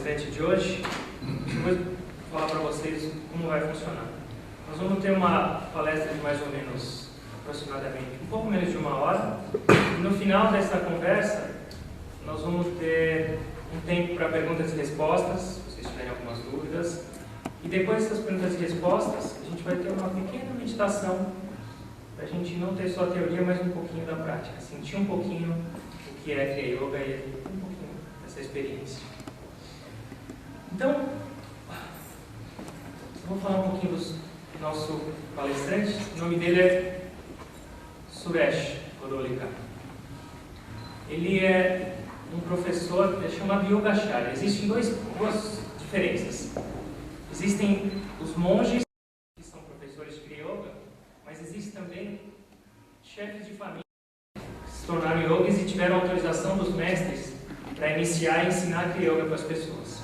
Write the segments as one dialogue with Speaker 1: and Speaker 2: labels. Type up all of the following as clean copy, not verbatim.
Speaker 1: palestrante de hoje. Eu vou falar para vocês como vai funcionar. Nós vamos ter uma palestra de mais ou menos, aproximadamente, um pouco menos de 1 hora. E no final dessa conversa, nós vamos ter um tempo para perguntas e respostas, se vocês tiverem algumas dúvidas. E depois dessas perguntas e respostas, a gente vai ter uma pequena meditação, para a gente não ter só a teoria, mas um pouquinho da prática. Sentir um pouquinho o que é Kriya Yoga e um pouquinho dessa experiência. Então, vou falar um pouquinho do nosso palestrante. O nome dele é Suresh Kodolika. Ele é um professor chamado Yogacharya. Existem duas diferenças. Existem os monges, que são professores de Kriya Yoga, mas existem também chefes de família que se tornaram yogis e tiveram autorização dos mestres para iniciar e ensinar Kriya Yoga para as pessoas.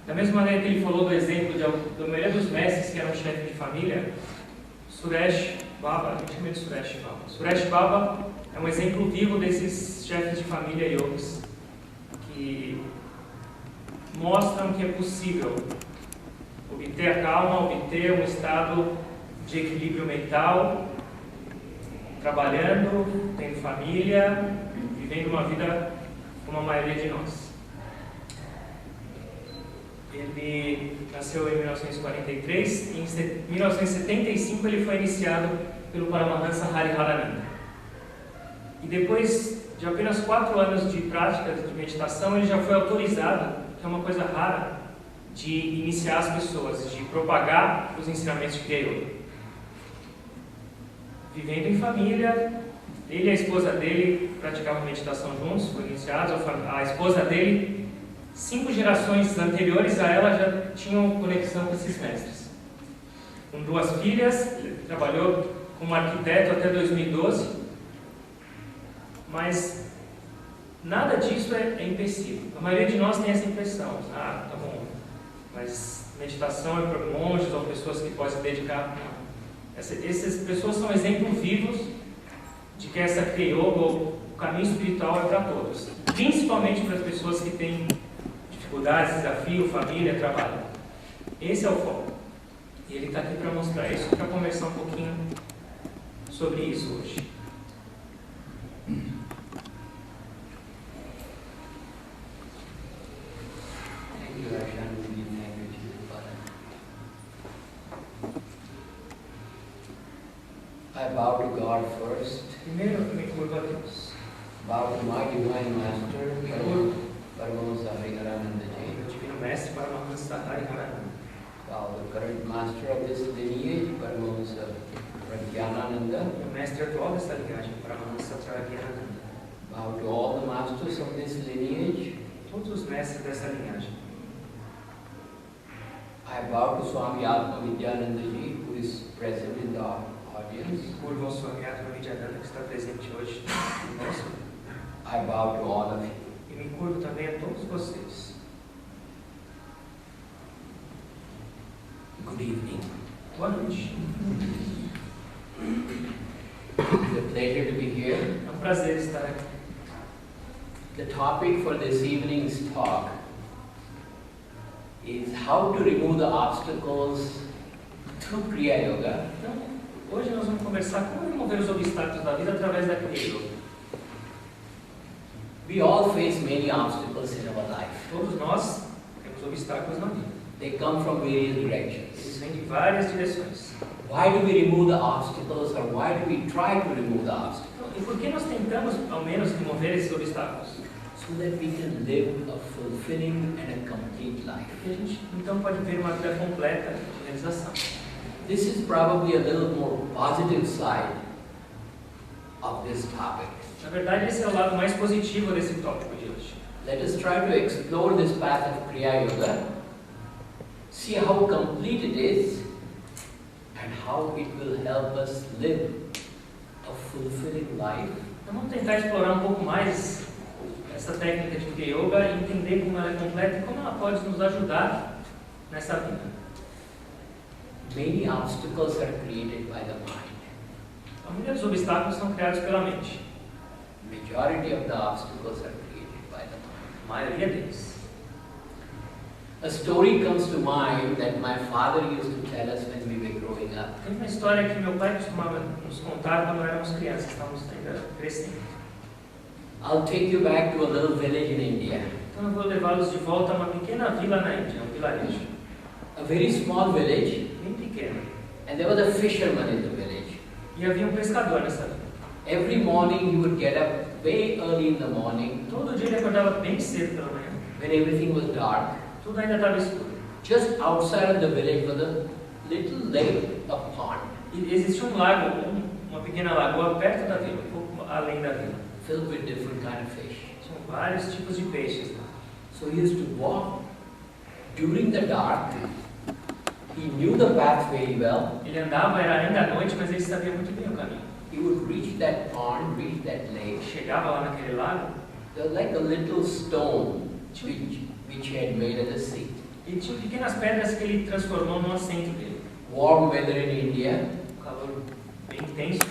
Speaker 1: Da mesma maneira que ele falou do exemplo da maioria dos mestres que eram chefes de família, Suresh Baba, a gente chama de Suresh Baba. Suresh Baba é um exemplo vivo desses chefes de família yogis que mostram que é possível obter a calma, obter um estado de equilíbrio mental, trabalhando, tendo família, vivendo uma vida como a maioria de nós. Ele nasceu em 1943 e em 1975 ele foi iniciado pelo Paramahansa Hariharananda. E depois de apenas 4 anos de prática de meditação, ele já foi autorizado, que é uma coisa rara, de iniciar as pessoas, de propagar os ensinamentos de Kriya Yoga. Vivendo em família, ele e a esposa dele praticavam meditação juntos, foram iniciados. A esposa dele, 5 gerações anteriores a ela, já tinham conexão com esses mestres. Com 2 filhas, ele trabalhou como arquiteto até 2012, mas nada disso é empecilho. A maioria de nós tem essa impressão. Ah, tá bom, mas meditação é para monges ou pessoas que podem se dedicar. Essas pessoas são exemplos vivos de que essa Kriya Yoga, o caminho espiritual, é para todos. Principalmente para as pessoas que têm dificuldades, desafio, família, trabalho. Esse é o foco. E ele está aqui para mostrar isso, para conversar um pouquinho sobre isso hoje.
Speaker 2: I bow to God first.
Speaker 1: Primeiro, eu me curvo a Deus.
Speaker 2: Bow to my divine master, Paramahansa Hariharananda Ji.
Speaker 1: Meu divino mestre, Paramahansa Hariharananda.
Speaker 2: Bow the current master of this lineage, Paramahansa Pragyanananda.
Speaker 1: O mestre atual dessa linhagem, Paramahansa Pragyanananda.
Speaker 2: Bow to all the masters of this lineage.
Speaker 1: Todos os mestres dessa linhagem.
Speaker 2: I bow to Swami Atma Vidyananda Ji, who is present in the audience.
Speaker 1: Curvo ao Swami Atma Vidyananda, que está presente hoje conosco.
Speaker 2: I bow to all of you.
Speaker 1: E me curvo também a todos vocês.
Speaker 2: Good evening.
Speaker 1: Boa noite.
Speaker 2: It's a pleasure to be here.
Speaker 1: É um prazer estar aqui.
Speaker 2: The topic for this evening's talk is how to remove the obstacles through Kriya Yoga.
Speaker 1: Então, hoje nós vamos conversar como remover os obstáculos da vida através da Kriya Yoga.
Speaker 2: We all face many obstacles in our life.
Speaker 1: Todos nós temos obstáculos na vida.
Speaker 2: They come from various directions.
Speaker 1: Eles vêm de várias direções.
Speaker 2: Why do we remove the obstacles, or why do we try to remove the obstacles?
Speaker 1: Então, e por que nós tentamos, ao menos, remover esses obstáculos?
Speaker 2: So that we can live a fulfilling and a complete life.
Speaker 1: Porque a gente, então, pode ver uma vida completa de realização.
Speaker 2: This is probably a little more positive side of this topic.
Speaker 1: Na verdade, esse é o lado mais positivo desse tópico de hoje.
Speaker 2: Let us try to explore this path of Kriya Yoga, see how complete it is, and how it will help us live a fulfilling life.
Speaker 1: Então, vamos tentar explorar um pouco mais essa técnica de Kriya Yoga e entender como ela é completa e como ela pode nos ajudar nessa vida.
Speaker 2: Many obstacles are created by the mind.
Speaker 1: A maioria dos obstáculos são criados pela mente.
Speaker 2: Majority of the obstacles are created by the mind.
Speaker 1: A maioria deles.
Speaker 2: A story comes to mind that my father used to tell us when we were growing up.
Speaker 1: Tem uma história que meu pai costumava nos contar quando éramos crianças, estávamos ainda crescendo.
Speaker 2: I'll take you back to a little village in India.
Speaker 1: Então eu vou levá-los de volta a uma pequena vila na Índia, um vilarejo.
Speaker 2: A very small village,
Speaker 1: Bem pequeno.
Speaker 2: and there was a fisherman in the village.
Speaker 1: E havia um pescador nessa vila.
Speaker 2: Every morning he would get up very early in the morning
Speaker 1: Todo dia ele acordava bem cedo pela manhã.
Speaker 2: when everything was dark.
Speaker 1: Tudo ainda estava escuro.
Speaker 2: Just outside of the village was a little lake, a pond,
Speaker 1: E existia um lago, uma pequena lagoa perto da vila, um pouco além da vila.
Speaker 2: filled with different kind of fish.
Speaker 1: Tinham vários tipos de peixes lá.
Speaker 2: So he used to walk during the dark. He knew the path very well.
Speaker 1: Ele andava, era ainda à noite, mas ele sabia muito bem o caminho.
Speaker 2: He would reach that pond, reach that lake.
Speaker 1: Chegava lá naquele lago,
Speaker 2: There was like a little stone which he had made as a seat.
Speaker 1: e tinha pequenas pedras que ele transformou no assento dele.
Speaker 2: Warm weather in India.
Speaker 1: Um calor bem intenso.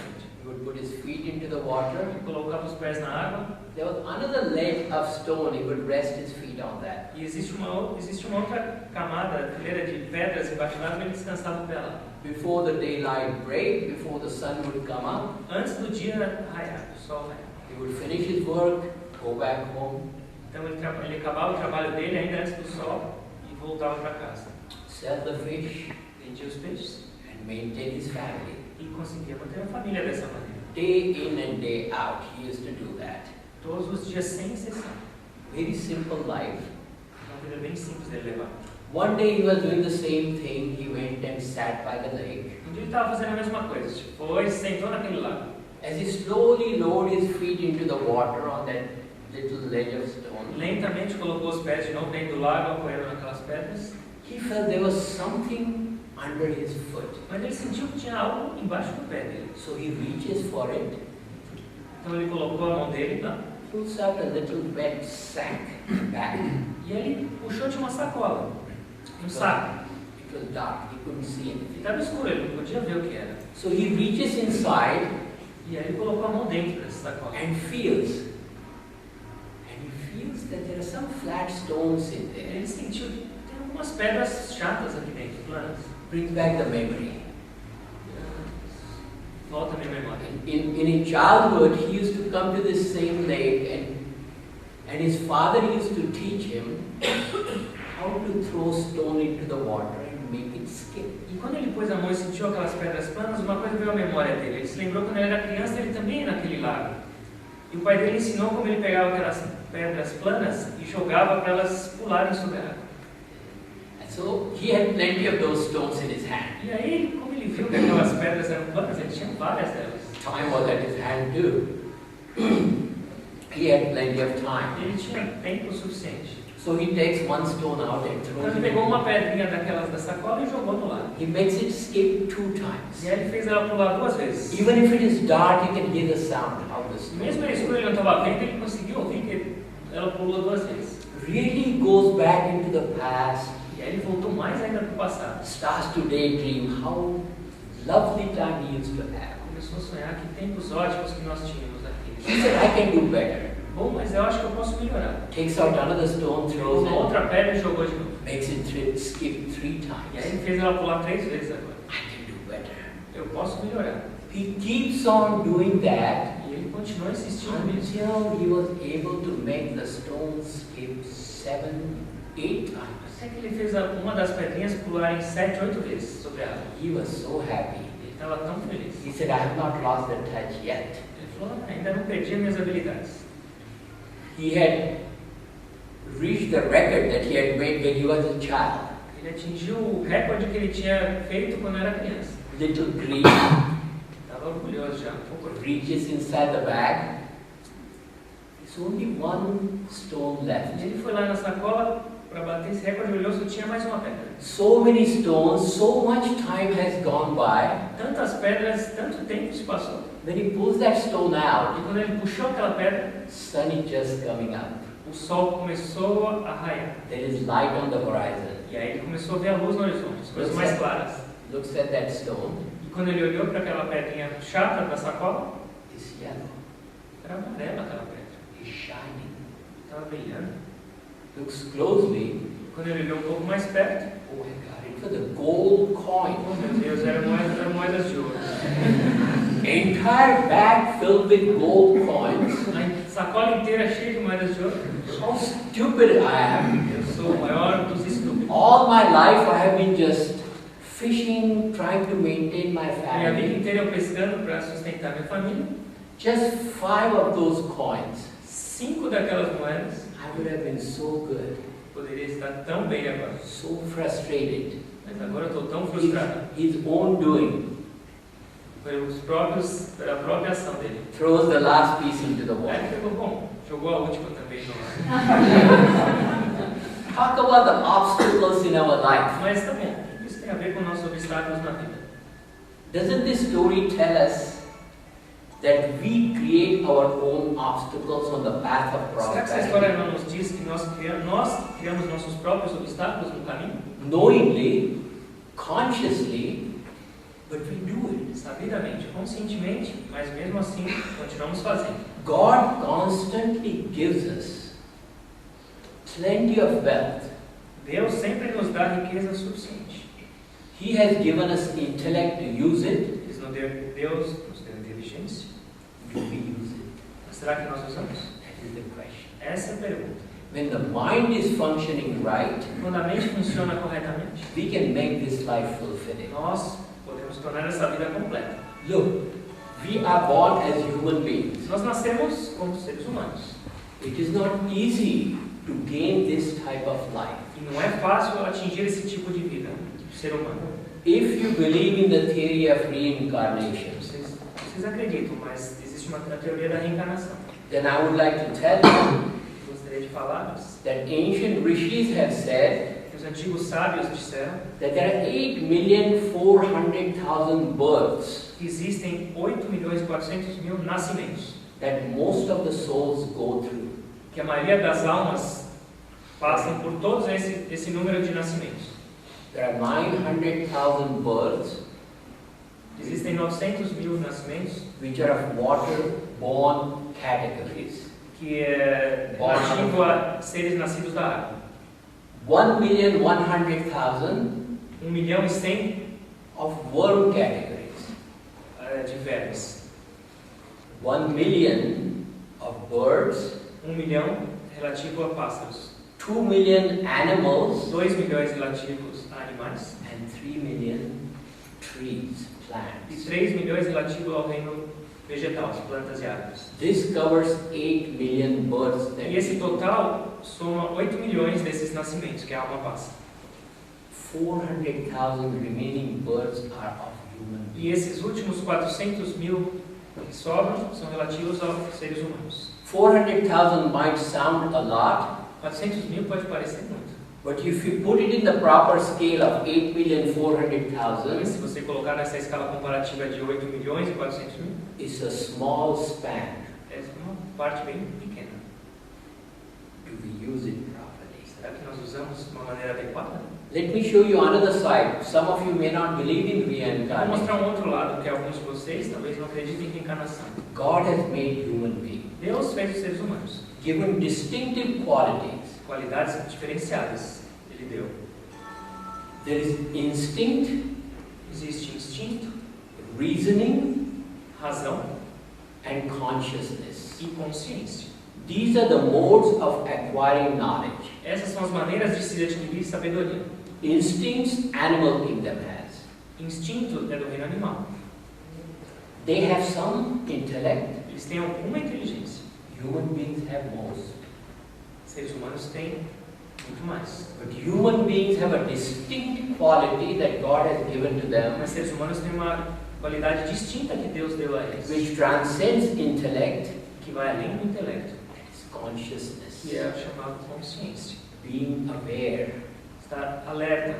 Speaker 2: He would put his feet into the water.
Speaker 1: Ele colocava os pés na água.
Speaker 2: There was another ledge of stone. He would rest his feet on that.
Speaker 1: E existe uma outra camada, fileira de pedras embaixo da água, ele descansava o pé lá.
Speaker 2: Before the daylight break, before the sun would come up,
Speaker 1: Antes do dia raiar, do sol raiar.
Speaker 2: he would finish his work, go back home,
Speaker 1: Então ele acabava o trabalho dele ainda antes do sol e voltava para casa.
Speaker 2: sell the fish,
Speaker 1: Vendia os peixes
Speaker 2: and maintain his family.
Speaker 1: e conseguia manter a família dessa maneira.
Speaker 2: Day in and day out, he used to do that.
Speaker 1: Todos os dias, sem exceção.
Speaker 2: Very simple life.
Speaker 1: Uma vida bem simples dele levar.
Speaker 2: One day he was doing the same thing. He went and sat by the lake.
Speaker 1: Um dia ele estava fazendo a mesma coisa. Foi, sentou naquele lago.
Speaker 2: As he slowly lowered his feet into the water on that little ledge of stone,
Speaker 1: Lentamente colocou os pés de novo dentro do lago, apoiando naquelas pedras.
Speaker 2: he felt there was something under his foot.
Speaker 1: Mas ele sentiu que tinha algo embaixo do pé dele.
Speaker 2: So he reaches for it,
Speaker 1: Então ele colocou a mão dele lá.
Speaker 2: pulls out a little wet sack bag.
Speaker 1: E ele puxou de uma sacola. Um saco.
Speaker 2: It was dark. He couldn't see
Speaker 1: E
Speaker 2: anything.
Speaker 1: estava escuro, ele não podia ver o que era.
Speaker 2: So he reaches inside
Speaker 1: E aí ele colocou a mão dentro dessa sacola.
Speaker 2: and feels. And he feels that there are some flat stones in there.
Speaker 1: Ele sentiu que tem algumas pedras chatas aqui dentro, planas.
Speaker 2: Brings back the memory.
Speaker 1: Volta a minha memória.
Speaker 2: In his childhood, he used to come to this same lake, and his father used to teach him how to throw stone into the water and make it skip.
Speaker 1: E quando ele pôs a mão e sentiu aquelas pedras planas, uma coisa veio à memória dele. Ele se lembrou quando ele era criança, ele também ia naquele lago. E o pai dele ensinou como ele pegava aquelas pedras planas e jogava para elas pularem sobre a água.
Speaker 2: And so he had plenty of those stones in his hand.
Speaker 1: E aí, como ele viu que aquelas pedras eram planas, ele tinha várias delas.
Speaker 2: Time was at his hand too. He had plenty of time.
Speaker 1: Ele tinha tempo suficiente.
Speaker 2: So he takes one stone out and
Speaker 1: Então
Speaker 2: throws
Speaker 1: ele
Speaker 2: it
Speaker 1: pegou
Speaker 2: in.
Speaker 1: uma pedrinha daquelas da sacola e jogou no lago.
Speaker 2: He makes it skip 2
Speaker 1: E
Speaker 2: times.
Speaker 1: aí ele fez ela pular 2 vezes.
Speaker 2: Even if it is dark, you can hear the sound of the stone.
Speaker 1: Mesmo ele escuro, ele não estava vendo, ele conseguiu ouvir que ela pulou 2 vezes.
Speaker 2: Really goes back into the past,
Speaker 1: E aí ele voltou mais ainda para o passado.
Speaker 2: starts to daydream how lovely time he used to have.
Speaker 1: Começou a sonhar que tempos ótimos que nós tínhamos
Speaker 2: He
Speaker 1: aqui.
Speaker 2: said, I can do better.
Speaker 1: Bom, mas eu acho que eu posso melhorar.
Speaker 2: Takes out another stone,
Speaker 1: Pegou
Speaker 2: throws
Speaker 1: uma
Speaker 2: it,
Speaker 1: outra pedra e jogou de novo.
Speaker 2: makes it skip 3
Speaker 1: E aí
Speaker 2: times.
Speaker 1: ele fez ela pular 3 vezes agora.
Speaker 2: I can do better.
Speaker 1: Eu posso melhorar.
Speaker 2: He keeps on doing that
Speaker 1: E ele continuou insistindo nisso.
Speaker 2: until he was able to make the stone skip 7, 8 times.
Speaker 1: Até que ele fez uma das pedrinhas pularem 7, 8 vezes sobre a água.
Speaker 2: He was so happy.
Speaker 1: Ele estava tão feliz.
Speaker 2: He said, I have not lost the touch yet.
Speaker 1: Ele falou, ainda não perdi as minhas habilidades.
Speaker 2: He had reached the record that he had made when he was a child.
Speaker 1: Ele atingiu o recorde que ele tinha feito quando era criança.
Speaker 2: Little green
Speaker 1: Estava orgulhoso já, um pouco.
Speaker 2: reaches inside the bag. There's only one stone
Speaker 1: E
Speaker 2: left.
Speaker 1: ele foi lá na sacola para bater esse recorde, olhou, só tinha mais uma pedra.
Speaker 2: So many stones, so much time has gone by.
Speaker 1: Tantas pedras, tanto tempo se passou.
Speaker 2: When he pulls that stone
Speaker 1: E
Speaker 2: out,
Speaker 1: quando ele puxou aquela pedra,
Speaker 2: sun is just coming up.
Speaker 1: o sol começou a raiar.
Speaker 2: There is light on the horizon.
Speaker 1: E aí ele começou a ver a luz no horizonte, as coisas mais claras.
Speaker 2: Looks at that stone,
Speaker 1: E quando ele olhou para aquela pedrinha chata da sacola,
Speaker 2: it's yellow,
Speaker 1: era amarela aquela pedra.
Speaker 2: it's shining.
Speaker 1: Estava brilhando.
Speaker 2: Looks closely,
Speaker 1: Quando ele olhou um pouco mais perto,
Speaker 2: oh my God, it was a gold
Speaker 1: oh
Speaker 2: coin.
Speaker 1: meu Deus, eram moedas de ouro.
Speaker 2: Entire bag filled with gold coins.
Speaker 1: A sacola inteira cheia de moedas de ouro.
Speaker 2: How stupid I am.
Speaker 1: Eu sou o maior dos estúpidos.
Speaker 2: All my life I have been just fishing, trying to maintain my
Speaker 1: Minha vida
Speaker 2: family.
Speaker 1: inteira eu pescando para sustentar minha família.
Speaker 2: Just 5 of those coins.
Speaker 1: 5 daquelas moedas.
Speaker 2: I would have been so good,
Speaker 1: Poderia estar tão bem agora.
Speaker 2: so frustrated.
Speaker 1: Mas agora eu estou tão frustrado.
Speaker 2: His own doing.
Speaker 1: Pela própria ação dele.
Speaker 2: Throws the last piece into the
Speaker 1: Aí
Speaker 2: water.
Speaker 1: ele pegou, bom, jogou a última também no mar.
Speaker 2: Talk about the obstacles in our life.
Speaker 1: Mas tá bom, isso tem a ver com nossos obstáculos na vida.
Speaker 2: Doesn't this story tell us that we create our own obstacles on the path of
Speaker 1: Será que essa história
Speaker 2: prosperity?
Speaker 1: não nos diz que nós criamos nossos próprios obstáculos no caminho?
Speaker 2: Knowingly, consciously, but we do it.
Speaker 1: Sabidamente, conscientemente, mas mesmo assim continuamos fazendo.
Speaker 2: God constantly gives us plenty of wealth.
Speaker 1: Deus sempre nos dá riqueza suficiente.
Speaker 2: He has given us intellect to use it.
Speaker 1: Deus nos deu inteligência.
Speaker 2: Do we use it?
Speaker 1: Mas será que nós usamos?
Speaker 2: That is the question.
Speaker 1: Essa é a pergunta.
Speaker 2: When the mind is functioning right,
Speaker 1: Quando a mente funciona corretamente,
Speaker 2: we can make this life fulfilling.
Speaker 1: nós podemos tornar essa vida completa.
Speaker 2: Look, we are born as human beings.
Speaker 1: Nós nascemos como seres humanos.
Speaker 2: It is not easy to gain this type of life.
Speaker 1: E não é fácil atingir esse tipo de vida do ser humano.
Speaker 2: If you believe in the theory of reincarnation,
Speaker 1: Vocês acreditam, mas existe uma teoria da reencarnação.
Speaker 2: then I would like to tell you
Speaker 1: Gostaria de falar
Speaker 2: that ancient rishis have said
Speaker 1: que os antigos sábios disseram
Speaker 2: that there are 8,400,000 births
Speaker 1: que existem 8.400.000 nascimentos,
Speaker 2: that most of the souls go through.
Speaker 1: que a maioria das almas passam por todos esse número de nascimentos.
Speaker 2: There are 900,000 births
Speaker 1: Existem 900.000 nascimentos
Speaker 2: which are of water-borne categories.
Speaker 1: que é relativo a seres nascidos da água.
Speaker 2: 1,100,000
Speaker 1: 1.100.000
Speaker 2: of worm categories.
Speaker 1: de vermes.
Speaker 2: 1 million of birds,
Speaker 1: 1 milhão relativo a pássaros.
Speaker 2: 2 million animals,
Speaker 1: 2 milhões relativos a animais.
Speaker 2: and 3 million trees,
Speaker 1: E
Speaker 2: plants.
Speaker 1: 3 milhões relativo ao reino vegetal, as plantas e árvores.
Speaker 2: This covers 8 million births that
Speaker 1: E esse total soma 8 milhões desses nascimentos que a alma passa.
Speaker 2: 400,000 remaining births are of human
Speaker 1: E
Speaker 2: beings.
Speaker 1: esses últimos 400.000 que sobram são relativos aos seres humanos.
Speaker 2: 400,000 might sound a lot,
Speaker 1: 400.000 pode parecer muito.
Speaker 2: but if you put it in the proper scale of 8,400,000,
Speaker 1: Mas se você colocar nessa escala comparativa de 8 milhões e 400.000,
Speaker 2: it's a small span.
Speaker 1: é uma parte bem pequena.
Speaker 2: Do we use it properly?
Speaker 1: Será que nós usamos de uma maneira adequada?
Speaker 2: Let me show you another side. Some of you may not believe in
Speaker 1: Vou
Speaker 2: reincarnation.
Speaker 1: mostrar um outro lado, que alguns de vocês talvez não acreditem em reencarnação.
Speaker 2: God has made human beings,
Speaker 1: Deus fez os seres humanos.
Speaker 2: given distinctive qualities.
Speaker 1: Qualidades diferenciadas Ele deu.
Speaker 2: There is instinct,
Speaker 1: Existe instinto,
Speaker 2: reasoning,
Speaker 1: razão
Speaker 2: and consciousness.
Speaker 1: e consciência.
Speaker 2: These are the modes of acquiring knowledge.
Speaker 1: Essas são as maneiras de se adquirir sabedoria.
Speaker 2: Instincts, animal kingdom has.
Speaker 1: Instinto é do reino animal.
Speaker 2: They have some intellect.
Speaker 1: Eles têm alguma inteligência.
Speaker 2: Human beings have most.
Speaker 1: Seres humanos têm muito mais.
Speaker 2: But human beings have a distinct quality that God has given to them,
Speaker 1: Mas seres humanos têm uma qualidade distinta que Deus deu a eles,
Speaker 2: which transcends intellect,
Speaker 1: que vai além do intelecto,
Speaker 2: that is consciousness.
Speaker 1: que é chamado consciência.
Speaker 2: Being aware,
Speaker 1: Estar alerta,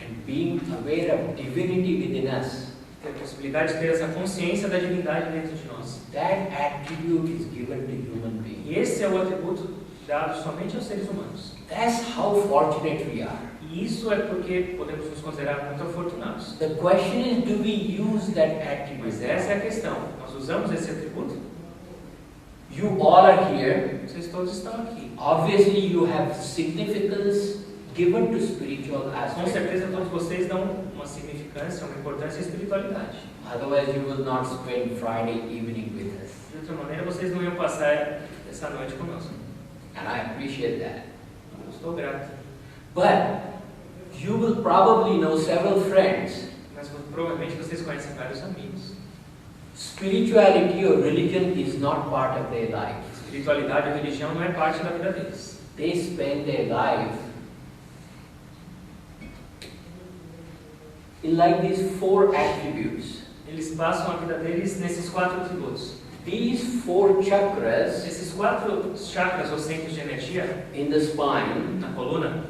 Speaker 2: and being aware of divinity within us.
Speaker 1: ter a possibilidade de ter essa consciência da divindade dentro de nós.
Speaker 2: That attribute is given to human beings.
Speaker 1: E esse é o atributo dado somente aos seres humanos.
Speaker 2: That's how fortunate we are.
Speaker 1: E isso é porque podemos nos considerar muito afortunados.
Speaker 2: The question is, do we use that
Speaker 1: Mas
Speaker 2: attribute?
Speaker 1: essa é a questão. Nós usamos esse atributo?
Speaker 2: You all are here.
Speaker 1: Vocês todos estão aqui.
Speaker 2: Obviously, you have significance, given to spiritual
Speaker 1: Com
Speaker 2: aspects.
Speaker 1: certeza todos vocês dão uma significância, uma importância à espiritualidade.
Speaker 2: Otherwise, you will not spend Friday evening with us.
Speaker 1: De outra maneira, vocês não iam passar essa noite conosco.
Speaker 2: And I appreciate that.
Speaker 1: Eu estou grato.
Speaker 2: But you will probably know several friends.
Speaker 1: Mas provavelmente vocês conhecem vários amigos.
Speaker 2: Spirituality or religion is not part of their life.
Speaker 1: Espiritualidade ou religião não é parte da vida deles.
Speaker 2: They spend their life in like these 4 attributes.
Speaker 1: Eles passam a vida deles nesses 4 atributos.
Speaker 2: These 4 chakras
Speaker 1: Esses 4 chakras ou centros de energia
Speaker 2: in the spine,
Speaker 1: na coluna,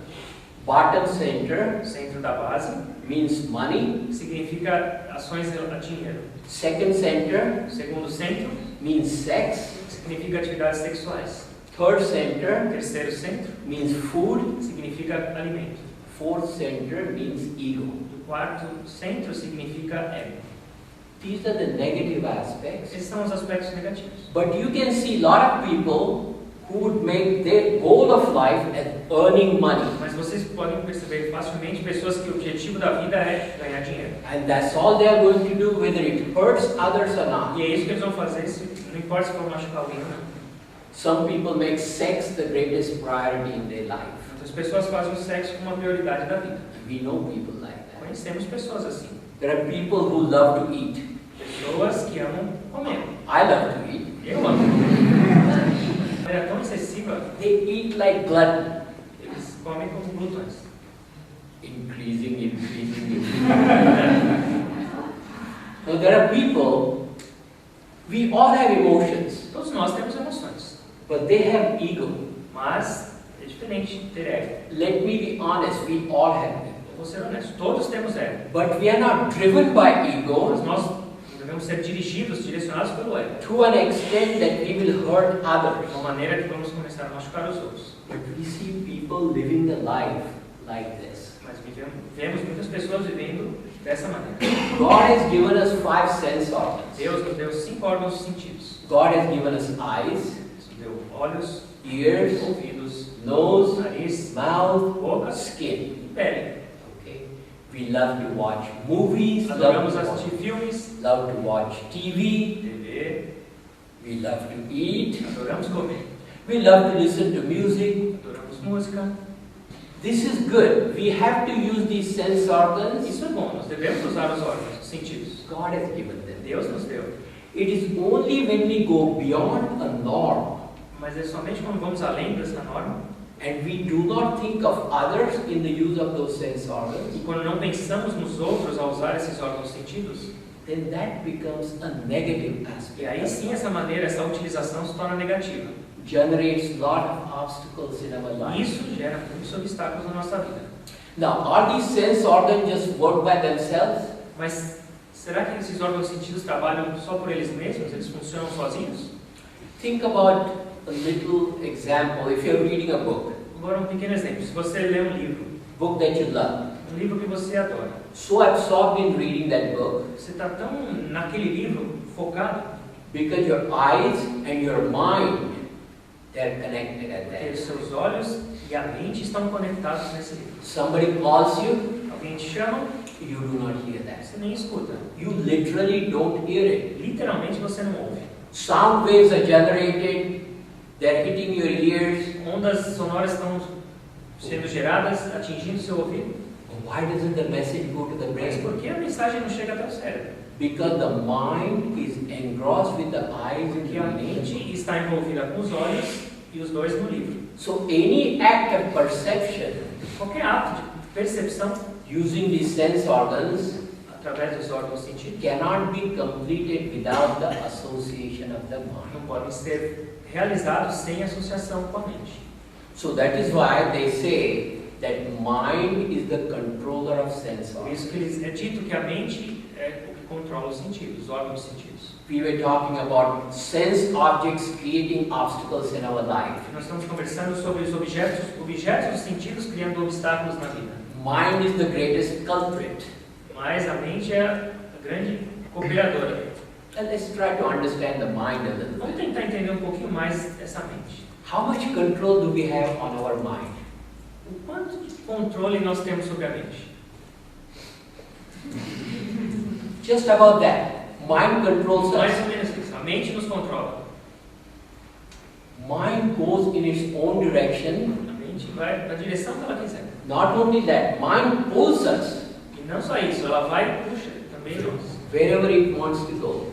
Speaker 2: bottom center
Speaker 1: centro da base,
Speaker 2: means money,
Speaker 1: significa ações a dinheiro.
Speaker 2: second center
Speaker 1: Segundo centro,
Speaker 2: means sex,
Speaker 1: significa atividades sexuais.
Speaker 2: third center
Speaker 1: Terceiro centro,
Speaker 2: means food,
Speaker 1: significa alimento.
Speaker 2: fourth center means ego.
Speaker 1: E o quarto centro significa ego.
Speaker 2: These are the negative aspects.
Speaker 1: Esses são os aspectos negativos.
Speaker 2: But you can see a lot of people who would make their goal of life as earning money.
Speaker 1: Mas vocês podem perceber facilmente pessoas que o objetivo da vida é ganhar dinheiro.
Speaker 2: And that's all they are going to do, whether it hurts others or not.
Speaker 1: E é isso que eles vão fazer, não importa se for machucar alguém ou não.
Speaker 2: Some people make sex the greatest priority in their life.
Speaker 1: As pessoas fazem o sexo como uma prioridade da vida.
Speaker 2: We know people like that.
Speaker 1: Conhecemos pessoas assim.
Speaker 2: There are people who love to eat.
Speaker 1: Pessoas que amam comer.
Speaker 2: I love to eat.
Speaker 1: Eu amo. De maneira tão excessiva,
Speaker 2: They eat like glutton.
Speaker 1: eles comem como glutões.
Speaker 2: Increasing. Now there are people, we all have emotions,
Speaker 1: Todos nós temos emoções,
Speaker 2: but they have ego.
Speaker 1: mas é diferente ter ego.
Speaker 2: Let me be honest, we all have ego.
Speaker 1: Eu vou ser honesto, todos temos ego.
Speaker 2: But we are not driven by
Speaker 1: Mas
Speaker 2: ego
Speaker 1: nós devemos ser dirigidos, direcionados pelo ego.
Speaker 2: to an extent that we will hurt
Speaker 1: De
Speaker 2: others.
Speaker 1: uma maneira que vamos começar a machucar os outros.
Speaker 2: But we see people living the life like this.
Speaker 1: Mas vemos muitas pessoas vivendo dessa maneira.
Speaker 2: God has given us 5 sense organs.
Speaker 1: Deus nos deu 5 órgãos dos sentidos.
Speaker 2: God has given us eyes,
Speaker 1: Nos deu olhos,
Speaker 2: ears,
Speaker 1: ouvidos,
Speaker 2: nose,
Speaker 1: nariz,
Speaker 2: mouth,
Speaker 1: boca
Speaker 2: skin.
Speaker 1: e pele.
Speaker 2: Okay. We love to watch movies,
Speaker 1: Adoramos assistir filmes,
Speaker 2: love to watch TV,
Speaker 1: TV,
Speaker 2: we love to eat,
Speaker 1: adoramos comer,
Speaker 2: we love to listen to music.
Speaker 1: adoramos música.
Speaker 2: This is good. We have to use these sense organs.
Speaker 1: Isso é bom, nós devemos usar os órgãos, os sentidos.
Speaker 2: God has given them.
Speaker 1: Deus nos deu.
Speaker 2: It is only when we go beyond a norm
Speaker 1: Mas é somente quando vamos além dessa norma
Speaker 2: and we do not think of others in the use of those sense
Speaker 1: e
Speaker 2: organs,
Speaker 1: quando não pensamos nos outros ao usar esses órgãos sentidos,
Speaker 2: then that becomes a negative
Speaker 1: e
Speaker 2: aspect.
Speaker 1: aí sim essa maneira, essa utilização se torna negativa.
Speaker 2: Generates lot of obstacles in our
Speaker 1: E
Speaker 2: life.
Speaker 1: isso gera muitos obstáculos na nossa vida.
Speaker 2: Now, are these sense organs just work by themselves?
Speaker 1: Mas será que esses órgãos sentidos trabalham só por eles mesmos? Eles funcionam sozinhos?
Speaker 2: Think about a little example. If you're reading a book
Speaker 1: Agora um pequeno exemplo. Se você lê um
Speaker 2: that you love,
Speaker 1: livro que você adora,
Speaker 2: so absorbed in reading that book,
Speaker 1: você está tão naquele livro focado,
Speaker 2: because your eyes and your mind, they're connected at
Speaker 1: porque os
Speaker 2: that.
Speaker 1: seus olhos e a mente estão conectados nesse livro.
Speaker 2: Somebody calls you,
Speaker 1: Alguém te chama,
Speaker 2: you do not hear that.
Speaker 1: você nem escuta.
Speaker 2: You literally don't hear it.
Speaker 1: Literalmente você não ouve.
Speaker 2: Sound waves are generated, they're hitting your ears.
Speaker 1: Ondas sonoras estão sendo geradas, atingindo seu ouvido.
Speaker 2: Why doesn't the message go to the
Speaker 1: Mas
Speaker 2: brain?
Speaker 1: por que a mensagem não chega até o cérebro?
Speaker 2: Because the mind is engrossed with the eyes and
Speaker 1: Porque a
Speaker 2: the ears.
Speaker 1: mente está envolvida com os olhos e os dois no livro.
Speaker 2: So any act of perception
Speaker 1: Qualquer ato de percepção
Speaker 2: using these sense organs
Speaker 1: através dos órgãos sentidos
Speaker 2: cannot be completed without the association of the mind.
Speaker 1: não podem ser realizados sem associação com a mente.
Speaker 2: So that is why they say that mind is the controller of sense
Speaker 1: Por
Speaker 2: organs.
Speaker 1: isso que é dito que a mente é o que controla os sentidos, os órgãos sentidos.
Speaker 2: We were talking about sense objects creating obstacles in our life.
Speaker 1: Nós estamos conversando sobre os objetos dos sentidos criando obstáculos na vida.
Speaker 2: Mind is the greatest culprit.
Speaker 1: Mas a mente é a grande cooperadora.
Speaker 2: And let's try to understand the mind a little
Speaker 1: Vamos
Speaker 2: bit.
Speaker 1: tentar entender um pouquinho mais essa mente.
Speaker 2: How much control do we have on our mind?
Speaker 1: O quanto de controle nós temos sobre a mente?
Speaker 2: Just about that. Mind controls
Speaker 1: Mais
Speaker 2: us.
Speaker 1: ou menos isso. A mente nos controla.
Speaker 2: Mind goes in its own direction.
Speaker 1: A mente vai na direção que ela quiser.
Speaker 2: Not only that, mind pulls us
Speaker 1: E não só isso, ela vai e puxa também nós.
Speaker 2: wherever it wants to go.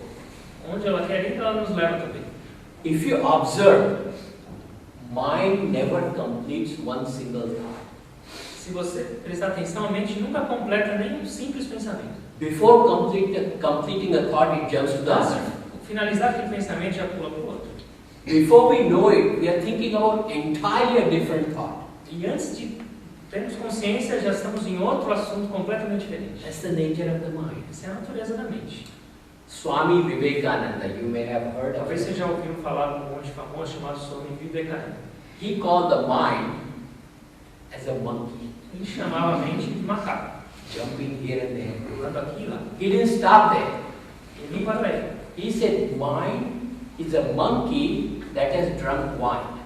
Speaker 1: Onde ela quer ir, ela nos leva também.
Speaker 2: If you observe, mind never completes one single thought.
Speaker 1: Se você prestar atenção, a mente nunca completa nem um simples pensamento.
Speaker 2: Before completing a thought, it jumps to the
Speaker 1: Antes
Speaker 2: other.
Speaker 1: de finalizar aquele pensamento, já pula para o outro.
Speaker 2: Before we know it, we are thinking about entirely a different thought.
Speaker 1: E antes de termos consciência, já estamos em outro assunto completamente diferente.
Speaker 2: That's the nature of the mind.
Speaker 1: Essa é a natureza da mente.
Speaker 2: Swami Vivekananda, you may have heard of
Speaker 1: Talvez vocês
Speaker 2: him.
Speaker 1: já ouviram falar de um monte famoso chamado Swami Vivekananda.
Speaker 2: He called the mind as a monkey,
Speaker 1: Ele chamava a mente de macaco,
Speaker 2: jumping here and there.
Speaker 1: pulando aqui e lá.
Speaker 2: He didn't stop there.
Speaker 1: E nem parou aí.
Speaker 2: He said, mind is a monkey that has drunk wine.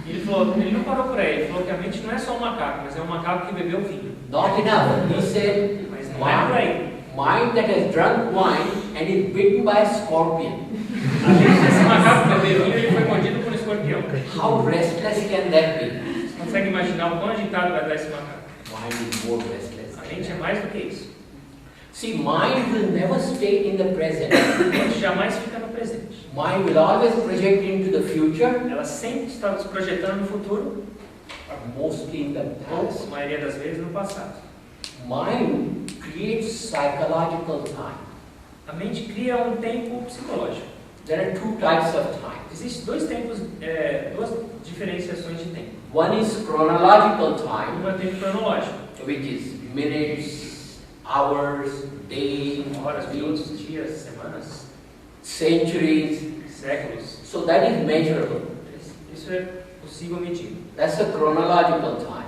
Speaker 1: Ele não parou por aí. Ele falou que a mente não é só um macaco, mas é um macaco que bebeu vinho.
Speaker 2: Not enough. He said,
Speaker 1: Mas não é por aí.
Speaker 2: mind that has drunk wine and is bitten by a scorpion.
Speaker 1: Além desse macaco beber vinho, ele foi mordido por um escorpião.
Speaker 2: How restless can that be?
Speaker 1: Você consegue imaginar o quão agitado vai dar esse macaco?
Speaker 2: Mind is more restless.
Speaker 1: A mente é mais do que isso.
Speaker 2: See, mind will never stay in the present.
Speaker 1: A mente jamais fica no presente.
Speaker 2: Mind will always project into the future,
Speaker 1: Ela sempre está se projetando no futuro,
Speaker 2: but mostly in the
Speaker 1: ou,
Speaker 2: past.
Speaker 1: a maioria das vezes, no passado.
Speaker 2: Mind creates psychological time.
Speaker 1: A mente cria um tempo psicológico.
Speaker 2: There are two types of time.
Speaker 1: Existem dois tempos, duas diferenciações de tempo.
Speaker 2: One is chronological time,
Speaker 1: Um é o tempo cronológico,
Speaker 2: which is minutes, hours, days,
Speaker 1: horas,
Speaker 2: weeks,
Speaker 1: minutos, dias, semanas,
Speaker 2: centuries.
Speaker 1: séculos.
Speaker 2: So that is measurable.
Speaker 1: Isso é possível medir.
Speaker 2: That's the chronological time.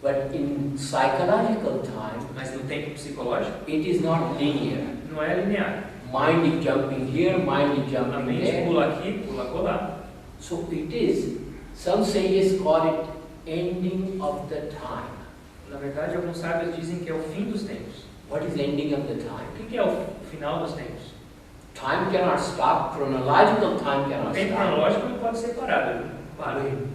Speaker 2: But in psychological time,
Speaker 1: Mas no tempo psicológico,
Speaker 2: it is not linear.
Speaker 1: não é linear.
Speaker 2: Mind is jumping here, mind is
Speaker 1: A
Speaker 2: jumping
Speaker 1: mente
Speaker 2: there.
Speaker 1: pula aqui, pula acolá.
Speaker 2: So it is, some sages call it ending of the time.
Speaker 1: Na verdade, alguns sábios dizem que é o fim dos tempos.
Speaker 2: What is ending of the time?
Speaker 1: O que é o final dos tempos?
Speaker 2: Time cannot stop, chronological time
Speaker 1: O
Speaker 2: cannot
Speaker 1: tempo
Speaker 2: stop.
Speaker 1: cronológico não pode ser parado, ele para.
Speaker 2: When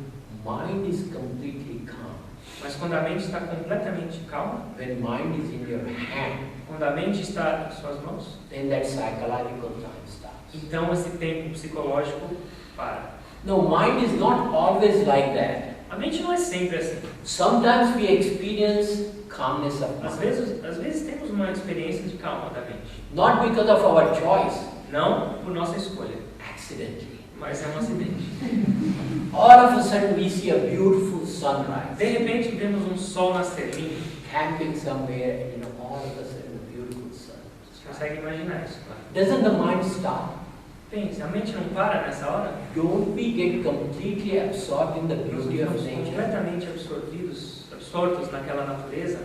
Speaker 2: mind is completely calm,
Speaker 1: Mas quando a mente está completamente calma,
Speaker 2: when mind is in your hand,
Speaker 1: quando a mente está em suas mãos,
Speaker 2: then that psychological time stops.
Speaker 1: então esse tempo psicológico para.
Speaker 2: No, mind is not always like that.
Speaker 1: A mente não é sempre assim.
Speaker 2: Sometimes we experience calmness of
Speaker 1: Às
Speaker 2: mind.
Speaker 1: vezes temos uma experiência de calma da mente.
Speaker 2: Not because of our choice,
Speaker 1: Não por nossa escolha,
Speaker 2: accidentally.
Speaker 1: mas é um acidente.
Speaker 2: All of a sudden we see a beautiful sunrise.
Speaker 1: De repente vemos um sol nascer lindo.
Speaker 2: Camping somewhere, and all of a sudden a beautiful sun.
Speaker 1: Você consegue imaginar isso, claro.
Speaker 2: Doesn't the mind stop?
Speaker 1: Pense, a mente não para nessa hora?
Speaker 2: Don't we get completely absorbed in the
Speaker 1: Nós
Speaker 2: beauty of
Speaker 1: ficamos
Speaker 2: nature?
Speaker 1: completamente absortos naquela natureza,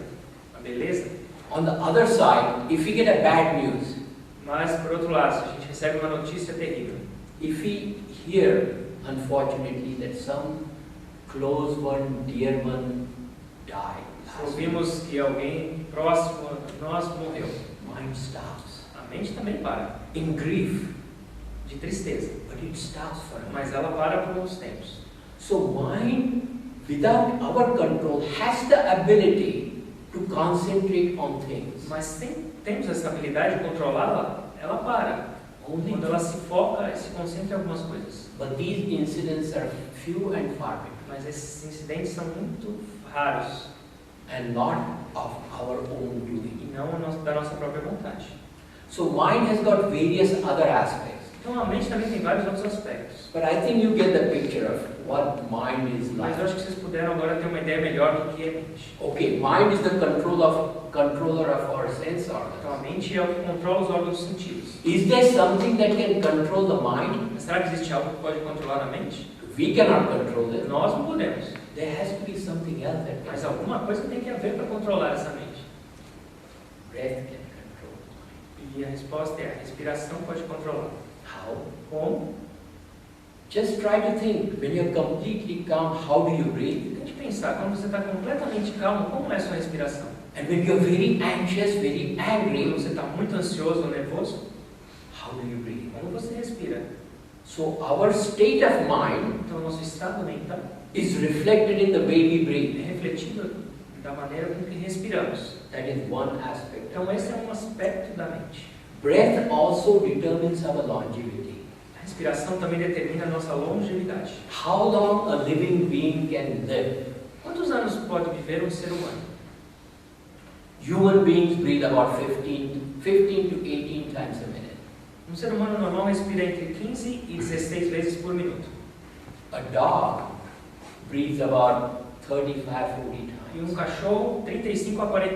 Speaker 1: a beleza.
Speaker 2: On the other side, if we get a bad news,
Speaker 1: Mas, por outro lado, se a gente recebe uma notícia terrível,
Speaker 2: if we hear, unfortunately, that some close one, dear one died,
Speaker 1: se ouvimos que alguém próximo a nós morreu,
Speaker 2: mind stops.
Speaker 1: a mente também para,
Speaker 2: In grief,
Speaker 1: de tristeza.
Speaker 2: but it stops for a moment.
Speaker 1: Mas ela para por uns tempos.
Speaker 2: So mind, without our control, has the ability to concentrate on things.
Speaker 1: Mas temos essa habilidade de controlá-la, ela para.
Speaker 2: Only,
Speaker 1: Quando ela se foca e se concentra em algumas coisas.
Speaker 2: but these incidents are few and far between,
Speaker 1: Mas esses incidentes são muito raros
Speaker 2: and not of our own doing.
Speaker 1: e não da nossa própria vontade.
Speaker 2: So mind has got various other aspects.
Speaker 1: Então a mente também tem vários outros aspectos.
Speaker 2: But I think you get the picture of what mind is
Speaker 1: Mas eu
Speaker 2: like.
Speaker 1: acho que vocês puderam agora ter uma ideia melhor do que é mente.
Speaker 2: Okay, mind is the controller of our sense
Speaker 1: Então a
Speaker 2: organs.
Speaker 1: mente é o que controla os órgãos dos sentidos.
Speaker 2: Is there something that can control the mind?
Speaker 1: Mas será que existe algo que pode controlar a mente?
Speaker 2: We cannot control it.
Speaker 1: Nós não podemos.
Speaker 2: There has to be something else that
Speaker 1: Mas
Speaker 2: can.
Speaker 1: alguma coisa tem que haver para controlar essa mente.
Speaker 2: Breath can control the mind.
Speaker 1: E a resposta é: a respiração pode controlar.
Speaker 2: How?
Speaker 1: Como?
Speaker 2: Just try to think, when you're completely calm, how do you breathe?
Speaker 1: Tente pensar, quando você está completamente calmo, como é a sua respiração?
Speaker 2: And when you're very anxious, very
Speaker 1: Quando
Speaker 2: angry,
Speaker 1: você está muito ansioso ou nervoso,
Speaker 2: how do you breathe?
Speaker 1: como você respira?
Speaker 2: So our state of mind
Speaker 1: Então, o nosso estado mental
Speaker 2: is reflected in the way we
Speaker 1: é
Speaker 2: breathe.
Speaker 1: refletido da maneira com que respiramos.
Speaker 2: That is one aspect.
Speaker 1: Então, esse é um aspecto da mente.
Speaker 2: Breath also determines our longevity.
Speaker 1: A respiração também determina a nossa longevidade.
Speaker 2: How long a living being can live?
Speaker 1: Quantos anos pode viver um ser humano?
Speaker 2: Human beings breathe about 15 to 18 times a minute.
Speaker 1: Um ser humano normal respira entre 15 e 16 vezes por minuto.
Speaker 2: A dog breathes about 35, 40
Speaker 1: E um
Speaker 2: times.
Speaker 1: cachorro, 35 a 40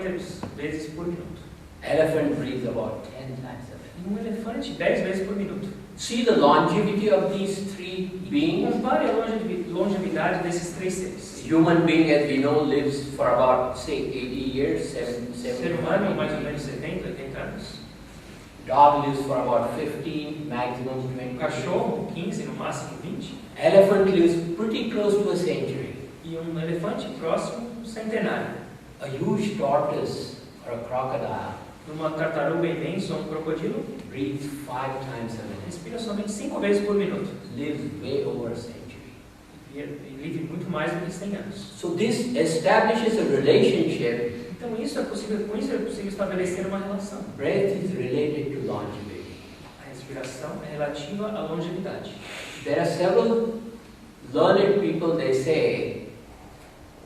Speaker 1: vezes por minuto.
Speaker 2: Elephant breathes about 10 times a minute.
Speaker 1: E um elefante, 10 vezes por minuto.
Speaker 2: See the longevity of these three beings.
Speaker 1: Compare a longevidade desses três seres.
Speaker 2: Human being, as we know, lives for about, say, 80 years,
Speaker 1: O ser humano, mais ou menos 70, 80 anos.
Speaker 2: Dog lives for about 15, maximum
Speaker 1: Um
Speaker 2: 20.
Speaker 1: cachorro, 15, no máximo 20.
Speaker 2: Elephant lives pretty close to a century.
Speaker 1: E um elefante próximo, um centenário.
Speaker 2: A huge tortoise or a crocodile
Speaker 1: Uma tartaruga imensa ou um crocodilo
Speaker 2: breathes 5 times a minute.
Speaker 1: respira somente 5 vezes por minuto.
Speaker 2: Lives way over a century.
Speaker 1: E vive muito mais do que 100 anos.
Speaker 2: So this establishes a relationship.
Speaker 1: Então com isso é possível estabelecer uma relação.
Speaker 2: Breath is related to longevity.
Speaker 1: A respiração é relativa à longevidade.
Speaker 2: There are several learned people, they say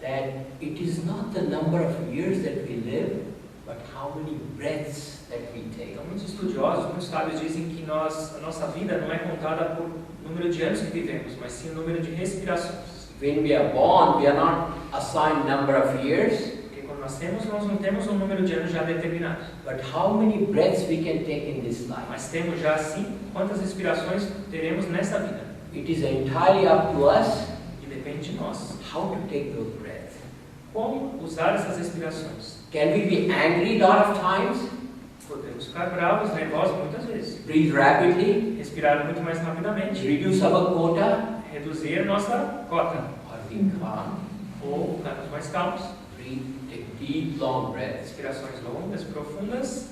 Speaker 2: that it is not the number of years that we live, but how many breaths that we take.
Speaker 1: Então muitos estudiosos, muitos sábios dizem que a nossa vida não é contada por número de anos que vivemos, mas sim o número de respirações.
Speaker 2: When we are born, we are not assigned number of years,
Speaker 1: Porque quando nascemos, nós não temos um número de anos já determinado.
Speaker 2: but how many breaths we can take in this life.
Speaker 1: Mas temos já, sim, quantas respirações teremos nesta vida.
Speaker 2: It is entirely up to us
Speaker 1: E depende de nós.
Speaker 2: how to take those breaths.
Speaker 1: Como usar essas respirações?
Speaker 2: Can we be angry a lot of times?
Speaker 1: Podemos ficar bravos, nervosos muitas vezes.
Speaker 2: Breathe rapidly?
Speaker 1: Respirar muito mais rapidamente.
Speaker 2: Reduce our quota?
Speaker 1: Reduzir nossa cota.
Speaker 2: Or be calm?
Speaker 1: Ou ficarmos mais calmos.
Speaker 2: Breathe, take deep, long breaths.
Speaker 1: Respirações longas, profundas.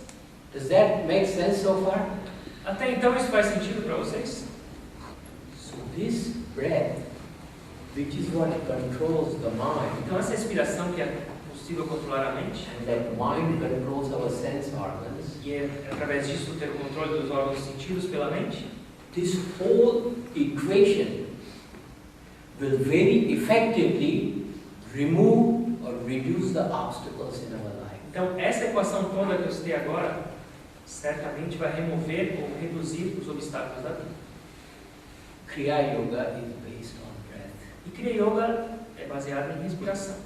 Speaker 2: Does that make sense so far?
Speaker 1: Até então isso faz sentido para vocês?
Speaker 2: So this breath, which is what controls the mind,
Speaker 1: Então essa respiração que é possível controlar a mente,
Speaker 2: and that mind controls our sense organs,
Speaker 1: e é através disso ter o controle dos órgãos sentidos pela mente,
Speaker 2: this whole equation will very effectively remove or reduce the obstacles in our life.
Speaker 1: então essa equação toda que eu citei agora, certamente vai remover ou reduzir os obstáculos da vida.
Speaker 2: Kriya Yoga is based on breath.
Speaker 1: E Kriya Yoga é baseada em respiração.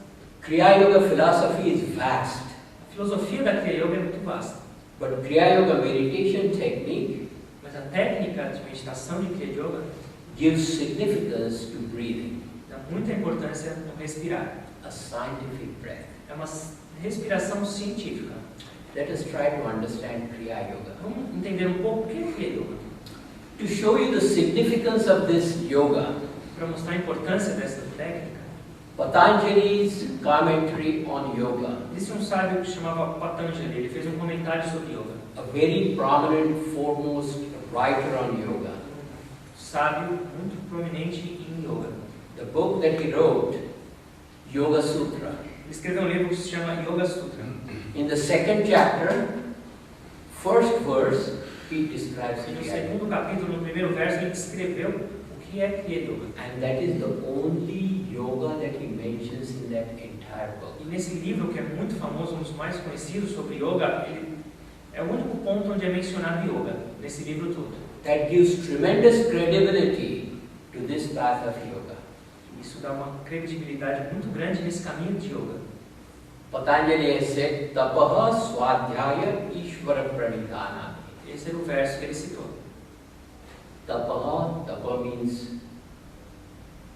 Speaker 2: Kriya Yoga philosophy is vast,
Speaker 1: A filosofia da Kriya Yoga é muito vasta,
Speaker 2: but Kriya Yoga meditation technique
Speaker 1: mas a técnica de meditação de Kriya Yoga
Speaker 2: gives significance to breathing,
Speaker 1: dá muita importância no respirar.
Speaker 2: a scientific breath.
Speaker 1: É uma respiração científica.
Speaker 2: Let us try to understand Kriya Yoga.
Speaker 1: Vamos entender um pouco o que é Kriya Yoga.
Speaker 2: To show you the significance of this yoga,
Speaker 1: Para mostrar a importância dessa técnica,
Speaker 2: Patanjali's commentary on yoga,
Speaker 1: existe um sábio que se chamava Patanjali, ele fez um comentário sobre yoga.
Speaker 2: a very prominent, foremost writer on yoga.
Speaker 1: Um sábio muito prominente em yoga.
Speaker 2: The book that he wrote, Yoga Sutra.
Speaker 1: Ele escreveu um livro que se chama Yoga Sutra.
Speaker 2: In the second chapter, first verse, he describes
Speaker 1: E no
Speaker 2: Kriya Yoga.
Speaker 1: segundo capítulo, no primeiro verso, ele descreveu o que é Kriya Yoga.
Speaker 2: And that is the only yoga that he mentions in that entire book.
Speaker 1: E nesse livro, que é muito famoso, um dos mais conhecidos sobre yoga, ele é o único ponto onde é mencionado yoga, nesse livro todo.
Speaker 2: That gives tremendous credibility to this path of yoga.
Speaker 1: Isso dá uma credibilidade muito grande nesse caminho de yoga.
Speaker 2: Patanjali has said, Tapaha Swadhyaya Ishvara Pranidhana.
Speaker 1: Esse era o verso que ele citou.
Speaker 2: Tapaha, tapa means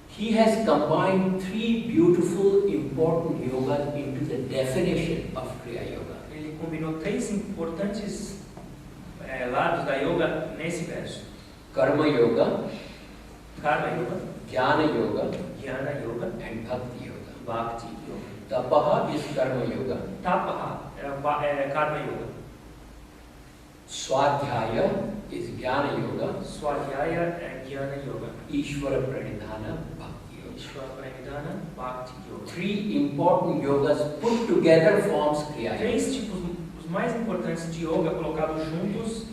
Speaker 2: he has combined three beautiful, important yogas into the definition of Kriya Yoga.
Speaker 1: Ele combinou três importantes lados da yoga nesse verso.
Speaker 2: Karma Yoga,
Speaker 1: Karma Yoga,
Speaker 2: Jnana Yoga,
Speaker 1: Jnana Yoga
Speaker 2: and Bhakti Yoga.
Speaker 1: Bhakti Yoga.
Speaker 2: Tapaha is Karma Yoga.
Speaker 1: Tapaha é Karma Yoga.
Speaker 2: Swadhyaya is Jnana Yoga.
Speaker 1: Swadhyaya é Jnana Yoga.
Speaker 2: Ishvara Pranidhana, Bhakti Yoga.
Speaker 1: Ishvara Pranidhana, Bhakti Yoga.
Speaker 2: 3 important yogas put together forms Kriya Yoga.
Speaker 1: 3 tipos, os mais importantes de yoga colocados juntos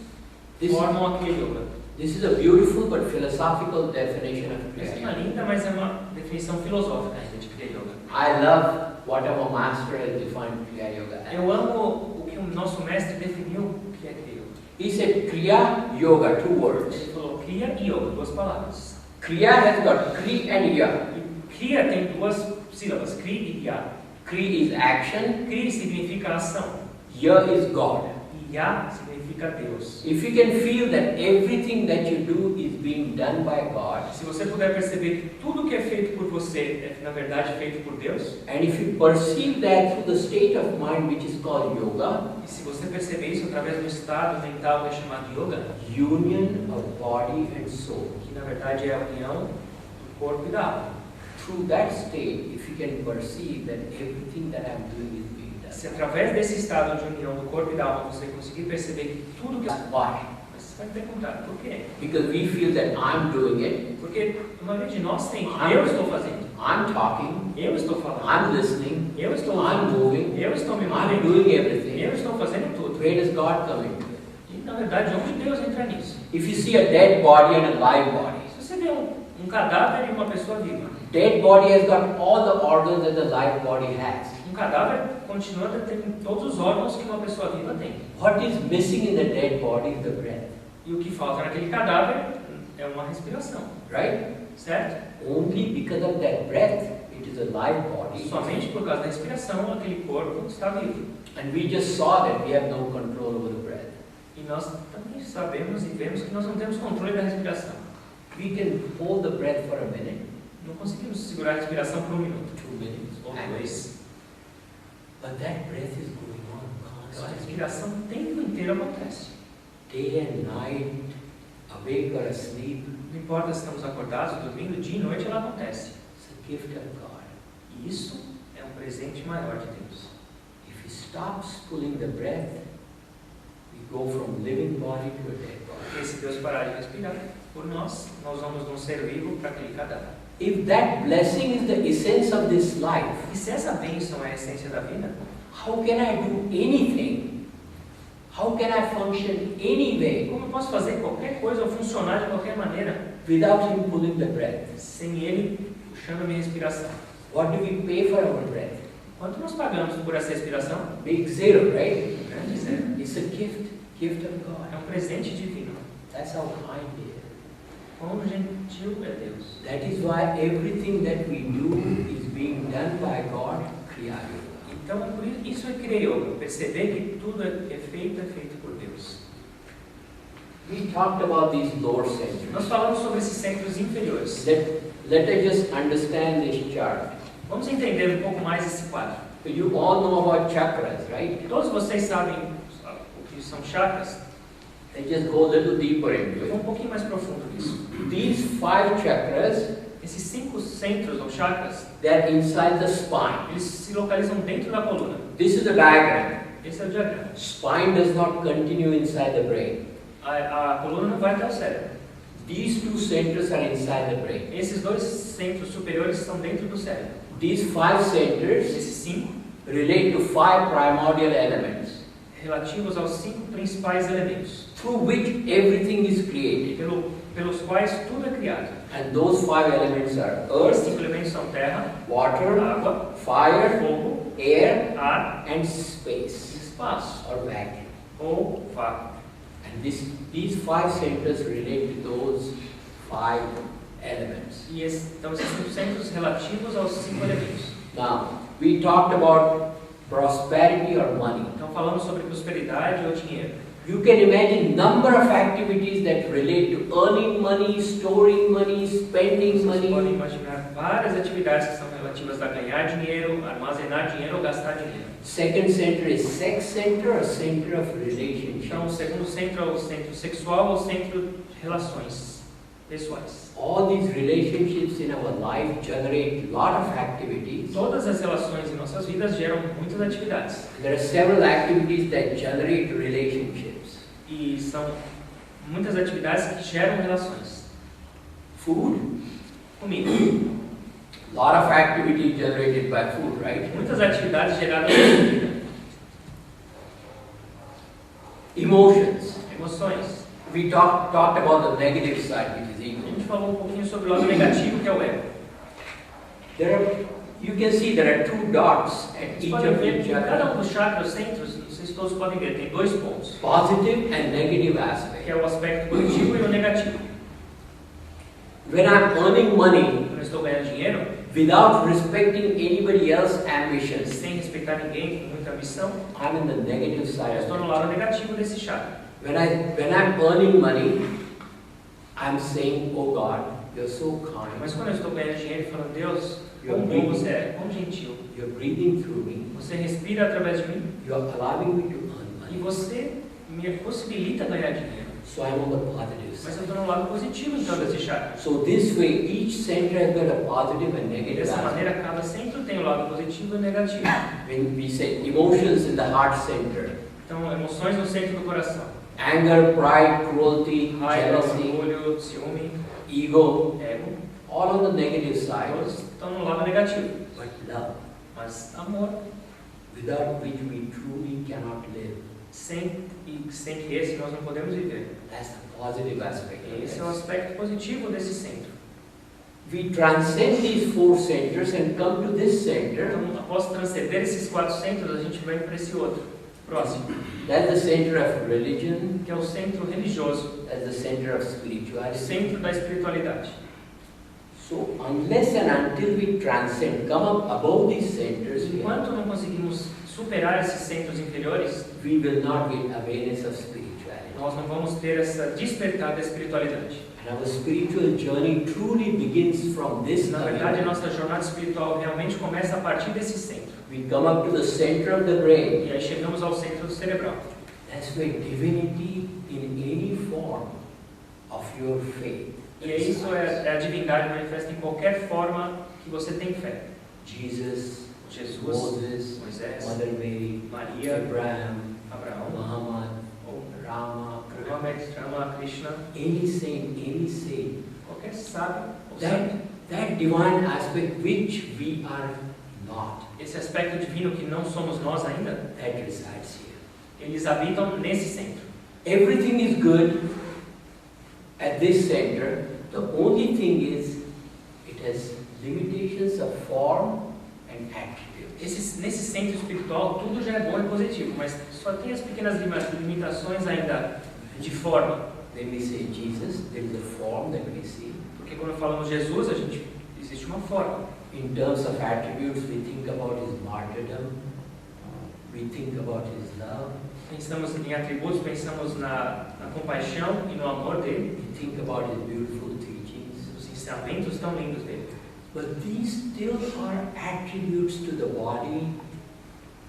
Speaker 2: This,
Speaker 1: formam aquele yoga.
Speaker 2: this is a beautiful but philosophical definition of
Speaker 1: Essa
Speaker 2: Kriya
Speaker 1: é uma
Speaker 2: Yoga.
Speaker 1: linda, mas é uma definição filosófica ainda de Kriya Yoga.
Speaker 2: I love what our master has defined Kriya Yoga as.
Speaker 1: Eu amo o que o nosso mestre definiu que é Kriya Yoga.
Speaker 2: He said Kriya Yoga, 2 words.
Speaker 1: Ele falou Kriya e Yoga, 2 palavras.
Speaker 2: Kriya has got Kri and Ya.
Speaker 1: E Kriya tem 2 sílabas, Kri e Ya.
Speaker 2: Kri is action,
Speaker 1: Kri significa ação
Speaker 2: Ya is God.
Speaker 1: e Ya significa Deus.
Speaker 2: If you can feel that everything that you do is being done by God,
Speaker 1: Se você puder perceber que tudo que é feito por você é na verdade feito por Deus,
Speaker 2: and if you perceive that through the state of mind which is called yoga,
Speaker 1: e se você perceber isso através do estado mental que é chamado Yoga,
Speaker 2: union of body and soul,
Speaker 1: que na verdade é a união do corpo e da alma.
Speaker 2: through that state, if you can perceive that everything that I'm doing is being done,
Speaker 1: Se através desse estado de união do corpo e da alma você conseguir perceber que tudo que...
Speaker 2: why?
Speaker 1: Você vai perguntar, por quê?
Speaker 2: Because we feel that I'm doing it,
Speaker 1: Porque a maioria de nós tem que eu estou fazendo,
Speaker 2: I'm talking,
Speaker 1: eu estou falando,
Speaker 2: I'm listening,
Speaker 1: eu estou
Speaker 2: I'm
Speaker 1: ouvindo,
Speaker 2: moving,
Speaker 1: eu estou me
Speaker 2: I'm
Speaker 1: movendo,
Speaker 2: doing everything.
Speaker 1: eu estou fazendo tudo.
Speaker 2: Where does God come into it?
Speaker 1: E na verdade, onde Deus entra nisso?
Speaker 2: If you see a dead body and a live body,
Speaker 1: Se você vê um cadáver e uma pessoa viva,
Speaker 2: dead body has got all the organs that the live body has.
Speaker 1: um cadáver continua tendo todos os órgãos que uma pessoa viva tem.
Speaker 2: What is missing in the dead body is the breath,
Speaker 1: E o que falta naquele cadáver é uma respiração,
Speaker 2: right?
Speaker 1: certo?
Speaker 2: Only because of that breath, it is a live body.
Speaker 1: Somente por causa da respiração, aquele corpo está vivo.
Speaker 2: And we just saw that we have no control over the breath.
Speaker 1: E nós também sabemos e vemos que nós não temos controle da respiração.
Speaker 2: We can hold the breath for a minute,
Speaker 1: Não conseguimos segurar a respiração por 1 minuto
Speaker 2: 2 minutes,
Speaker 1: ou
Speaker 2: and
Speaker 1: 2.
Speaker 2: but that breath is going on
Speaker 1: Então, a
Speaker 2: constantly.
Speaker 1: respiração o tempo inteiro acontece.
Speaker 2: Day and night, awake or asleep,
Speaker 1: Não importa se estamos acordados, dormindo, dia e noite, ela acontece.
Speaker 2: it's a gift of God.
Speaker 1: E isso é um presente maior de Deus.
Speaker 2: If he stops pulling the breath, we go from living body to a dead body.
Speaker 1: Porque se Deus parar de respirar por nós, nós vamos de um ser vivo para aquele cadáver.
Speaker 2: If that blessing is the essence of this life,
Speaker 1: E se essa bênção é a essência da vida,
Speaker 2: how can I do anything? How can I function anyway
Speaker 1: como eu posso fazer qualquer coisa ou funcionar de qualquer maneira
Speaker 2: without him pulling the breath?
Speaker 1: sem ele puxando a minha respiração?
Speaker 2: What do we pay for our breath?
Speaker 1: Quanto nós pagamos por essa respiração?
Speaker 2: Big zero, right?
Speaker 1: Grande zero.
Speaker 2: It's a gift of
Speaker 1: É
Speaker 2: God.
Speaker 1: um presente divino.
Speaker 2: That's how kind he is.
Speaker 1: Quão gentil é Deus.
Speaker 2: That is why everything that we do is being done by God, Kriya Yoga.
Speaker 1: Então, por isso é Kriya Yoga. Perceber que tudo é feito por Deus.
Speaker 2: We talked about these lower
Speaker 1: Nós
Speaker 2: centers.
Speaker 1: falamos sobre esses centros inferiores.
Speaker 2: Let us just understand this chart.
Speaker 1: Vamos entender um pouco mais esse quadro.
Speaker 2: You all know about chakras, right?
Speaker 1: Todos vocês sabem o que são chakras.
Speaker 2: Let's just go a little deeper into
Speaker 1: Eu vou
Speaker 2: it.
Speaker 1: um pouquinho mais profundo nisso.
Speaker 2: These 5 chakras,
Speaker 1: Esses 5 centros ou chakras,
Speaker 2: they're inside the spine.
Speaker 1: eles se localizam dentro da coluna.
Speaker 2: This is the diagram.
Speaker 1: Esse é o diagrama.
Speaker 2: Spine does not continue inside the brain.
Speaker 1: A coluna não vai até o cérebro.
Speaker 2: These 2 centers are inside the brain.
Speaker 1: Esses 2 centros superiores estão dentro do cérebro.
Speaker 2: These 5 centers
Speaker 1: Esses 5
Speaker 2: relate to 5 primordial elements
Speaker 1: relativos aos 5 principais elementos,
Speaker 2: through which everything is created.
Speaker 1: pelos quais tudo é criado.
Speaker 2: And those 5 elements are
Speaker 1: Os
Speaker 2: earth,
Speaker 1: 5 elementos são terra,
Speaker 2: water,
Speaker 1: água,
Speaker 2: fire,
Speaker 1: fogo,
Speaker 2: air,
Speaker 1: ar
Speaker 2: and
Speaker 1: e
Speaker 2: space
Speaker 1: espaço,
Speaker 2: or vacuum.
Speaker 1: ou vácuo.
Speaker 2: And these 5 centers relate to those 5 elements.
Speaker 1: E então esses 5 centros relativos aos 5 elementos.
Speaker 2: Now, we talked about prosperity or money.
Speaker 1: Então falamos sobre prosperidade ou dinheiro.
Speaker 2: You can imagine number of activities that relate to earning money, storing money, spending
Speaker 1: Vocês podem
Speaker 2: money.
Speaker 1: imaginar várias atividades que são relativas a ganhar dinheiro, armazenar dinheiro ou gastar dinheiro.
Speaker 2: Second center is sex center or center of
Speaker 1: Então o
Speaker 2: relationships.
Speaker 1: segundo centro é o centro sexual ou centro de relações. pessoais.
Speaker 2: All these relationships in our life generate a lot of activities.
Speaker 1: Todas as relações em nossas vidas geram muitas atividades.
Speaker 2: There are several activities that generate relationships.
Speaker 1: E são muitas atividades que geram relações.
Speaker 2: Food,
Speaker 1: Comida.
Speaker 2: a lot of activity generated by food, right?
Speaker 1: Muitas atividades geradas pela comida.
Speaker 2: Emotions.
Speaker 1: Emoções.
Speaker 2: We talked about the negative side, which is
Speaker 1: A
Speaker 2: ego.
Speaker 1: gente falou um pouquinho sobre o lado negativo, que é o ego.
Speaker 2: You can see there are two dots at
Speaker 1: Vocês
Speaker 2: each
Speaker 1: podem
Speaker 2: of
Speaker 1: ver
Speaker 2: each
Speaker 1: que cada
Speaker 2: other.
Speaker 1: um dos chakras, centros, vocês todos podem ver, tem dois pontos,
Speaker 2: Positive and negative
Speaker 1: que
Speaker 2: aspect.
Speaker 1: é o aspecto positivo e o negativo.
Speaker 2: When I'm earning money
Speaker 1: Quando eu estou ganhando dinheiro,
Speaker 2: without respecting anybody else's ambitions,
Speaker 1: sem respeitar ninguém, com muita ambição,
Speaker 2: I'm in the negative
Speaker 1: eu
Speaker 2: side of
Speaker 1: estou no
Speaker 2: it.
Speaker 1: lado negativo desse chakra.
Speaker 2: When I'm earning money, I'm saying, oh God, you're so kind.
Speaker 1: Mas quando eu estou ganhando dinheiro e falando, Deus, quão bom você é, quão gentil.
Speaker 2: You're breathing through me.
Speaker 1: Você respira através de mim
Speaker 2: You're allowing me to earn
Speaker 1: e
Speaker 2: money.
Speaker 1: você me possibilita ganhar dinheiro.
Speaker 2: So I'm on the positive
Speaker 1: Mas
Speaker 2: side.
Speaker 1: eu estou no lado positivo então desse chakra.
Speaker 2: So this way, each center has got a positive and
Speaker 1: E
Speaker 2: negative
Speaker 1: dessa
Speaker 2: aspect.
Speaker 1: maneira, cada centro tem o lado positivo e o negativo.
Speaker 2: When we say emotions in the heart center,
Speaker 1: Então, emoções no centro do coração.
Speaker 2: anger, pride, cruelty,
Speaker 1: Raiva,
Speaker 2: jealousy,
Speaker 1: orgulho, ciúme,
Speaker 2: ego,
Speaker 1: ego.
Speaker 2: all on the negative side.
Speaker 1: Todos estão no lado negativo.
Speaker 2: But love,
Speaker 1: Mas amor,
Speaker 2: without which we truly cannot live.
Speaker 1: sem que esse nós não podemos viver.
Speaker 2: That's the positive aspect. of
Speaker 1: Esse é o
Speaker 2: this.
Speaker 1: aspecto positivo desse centro.
Speaker 2: We transcend these four centers and come to this center.
Speaker 1: Então, após transcender esses 4 centros, a gente vem para esse outro, próximo,
Speaker 2: That's the center of religion.
Speaker 1: que é o centro religioso,
Speaker 2: That's the center of
Speaker 1: o
Speaker 2: spirituality.
Speaker 1: centro da espiritualidade.
Speaker 2: So unless and until we transcend, come up above these centers,
Speaker 1: Enquanto não conseguimos superar esses centros inferiores,
Speaker 2: we will not get awareness of spirituality.
Speaker 1: nós não vamos ter essa despertar da espiritualidade.
Speaker 2: And our spiritual journey truly begins from this
Speaker 1: Na verdade, a
Speaker 2: level.
Speaker 1: nossa jornada espiritual realmente começa a partir desse centro.
Speaker 2: We come up to the center of the brain.
Speaker 1: E aí chegamos ao centro cerebral.
Speaker 2: That's where divinity in any form of your faith.
Speaker 1: E isso é a divindade manifesta em qualquer forma que você tem fé.
Speaker 2: Jesus,
Speaker 1: Jesus,
Speaker 2: Moses,
Speaker 1: Moisés,
Speaker 2: Mother Mary,
Speaker 1: Maria,
Speaker 2: Abraham,
Speaker 1: Abraão,
Speaker 2: Muhammad,
Speaker 1: ou
Speaker 2: Rama,
Speaker 1: Muhammad, Rama, Krishna,
Speaker 2: any saint,
Speaker 1: qualquer sábio ou santo.
Speaker 2: that divine aspect which we are not,
Speaker 1: Esse aspecto divino que não somos nós ainda,
Speaker 2: that resides here.
Speaker 1: eles habitam nesse centro.
Speaker 2: Everything is good at this center. The only thing is it has limitations of form and attributes.
Speaker 1: Nesse centro espiritual, tudo já é bom e positivo, mas só tem as pequenas limitações ainda de forma.
Speaker 2: When we say Jesus, there is a form that we see.
Speaker 1: Porque quando falamos Jesus, existe uma forma.
Speaker 2: In terms of attributes, we think about his martyrdom, we think about his love,
Speaker 1: Pensamos em atributos, pensamos na compaixão e no amor dele,
Speaker 2: we think about his beautiful teachings.
Speaker 1: os ensinamentos tão lindos dele.
Speaker 2: But these still are attributes to the body.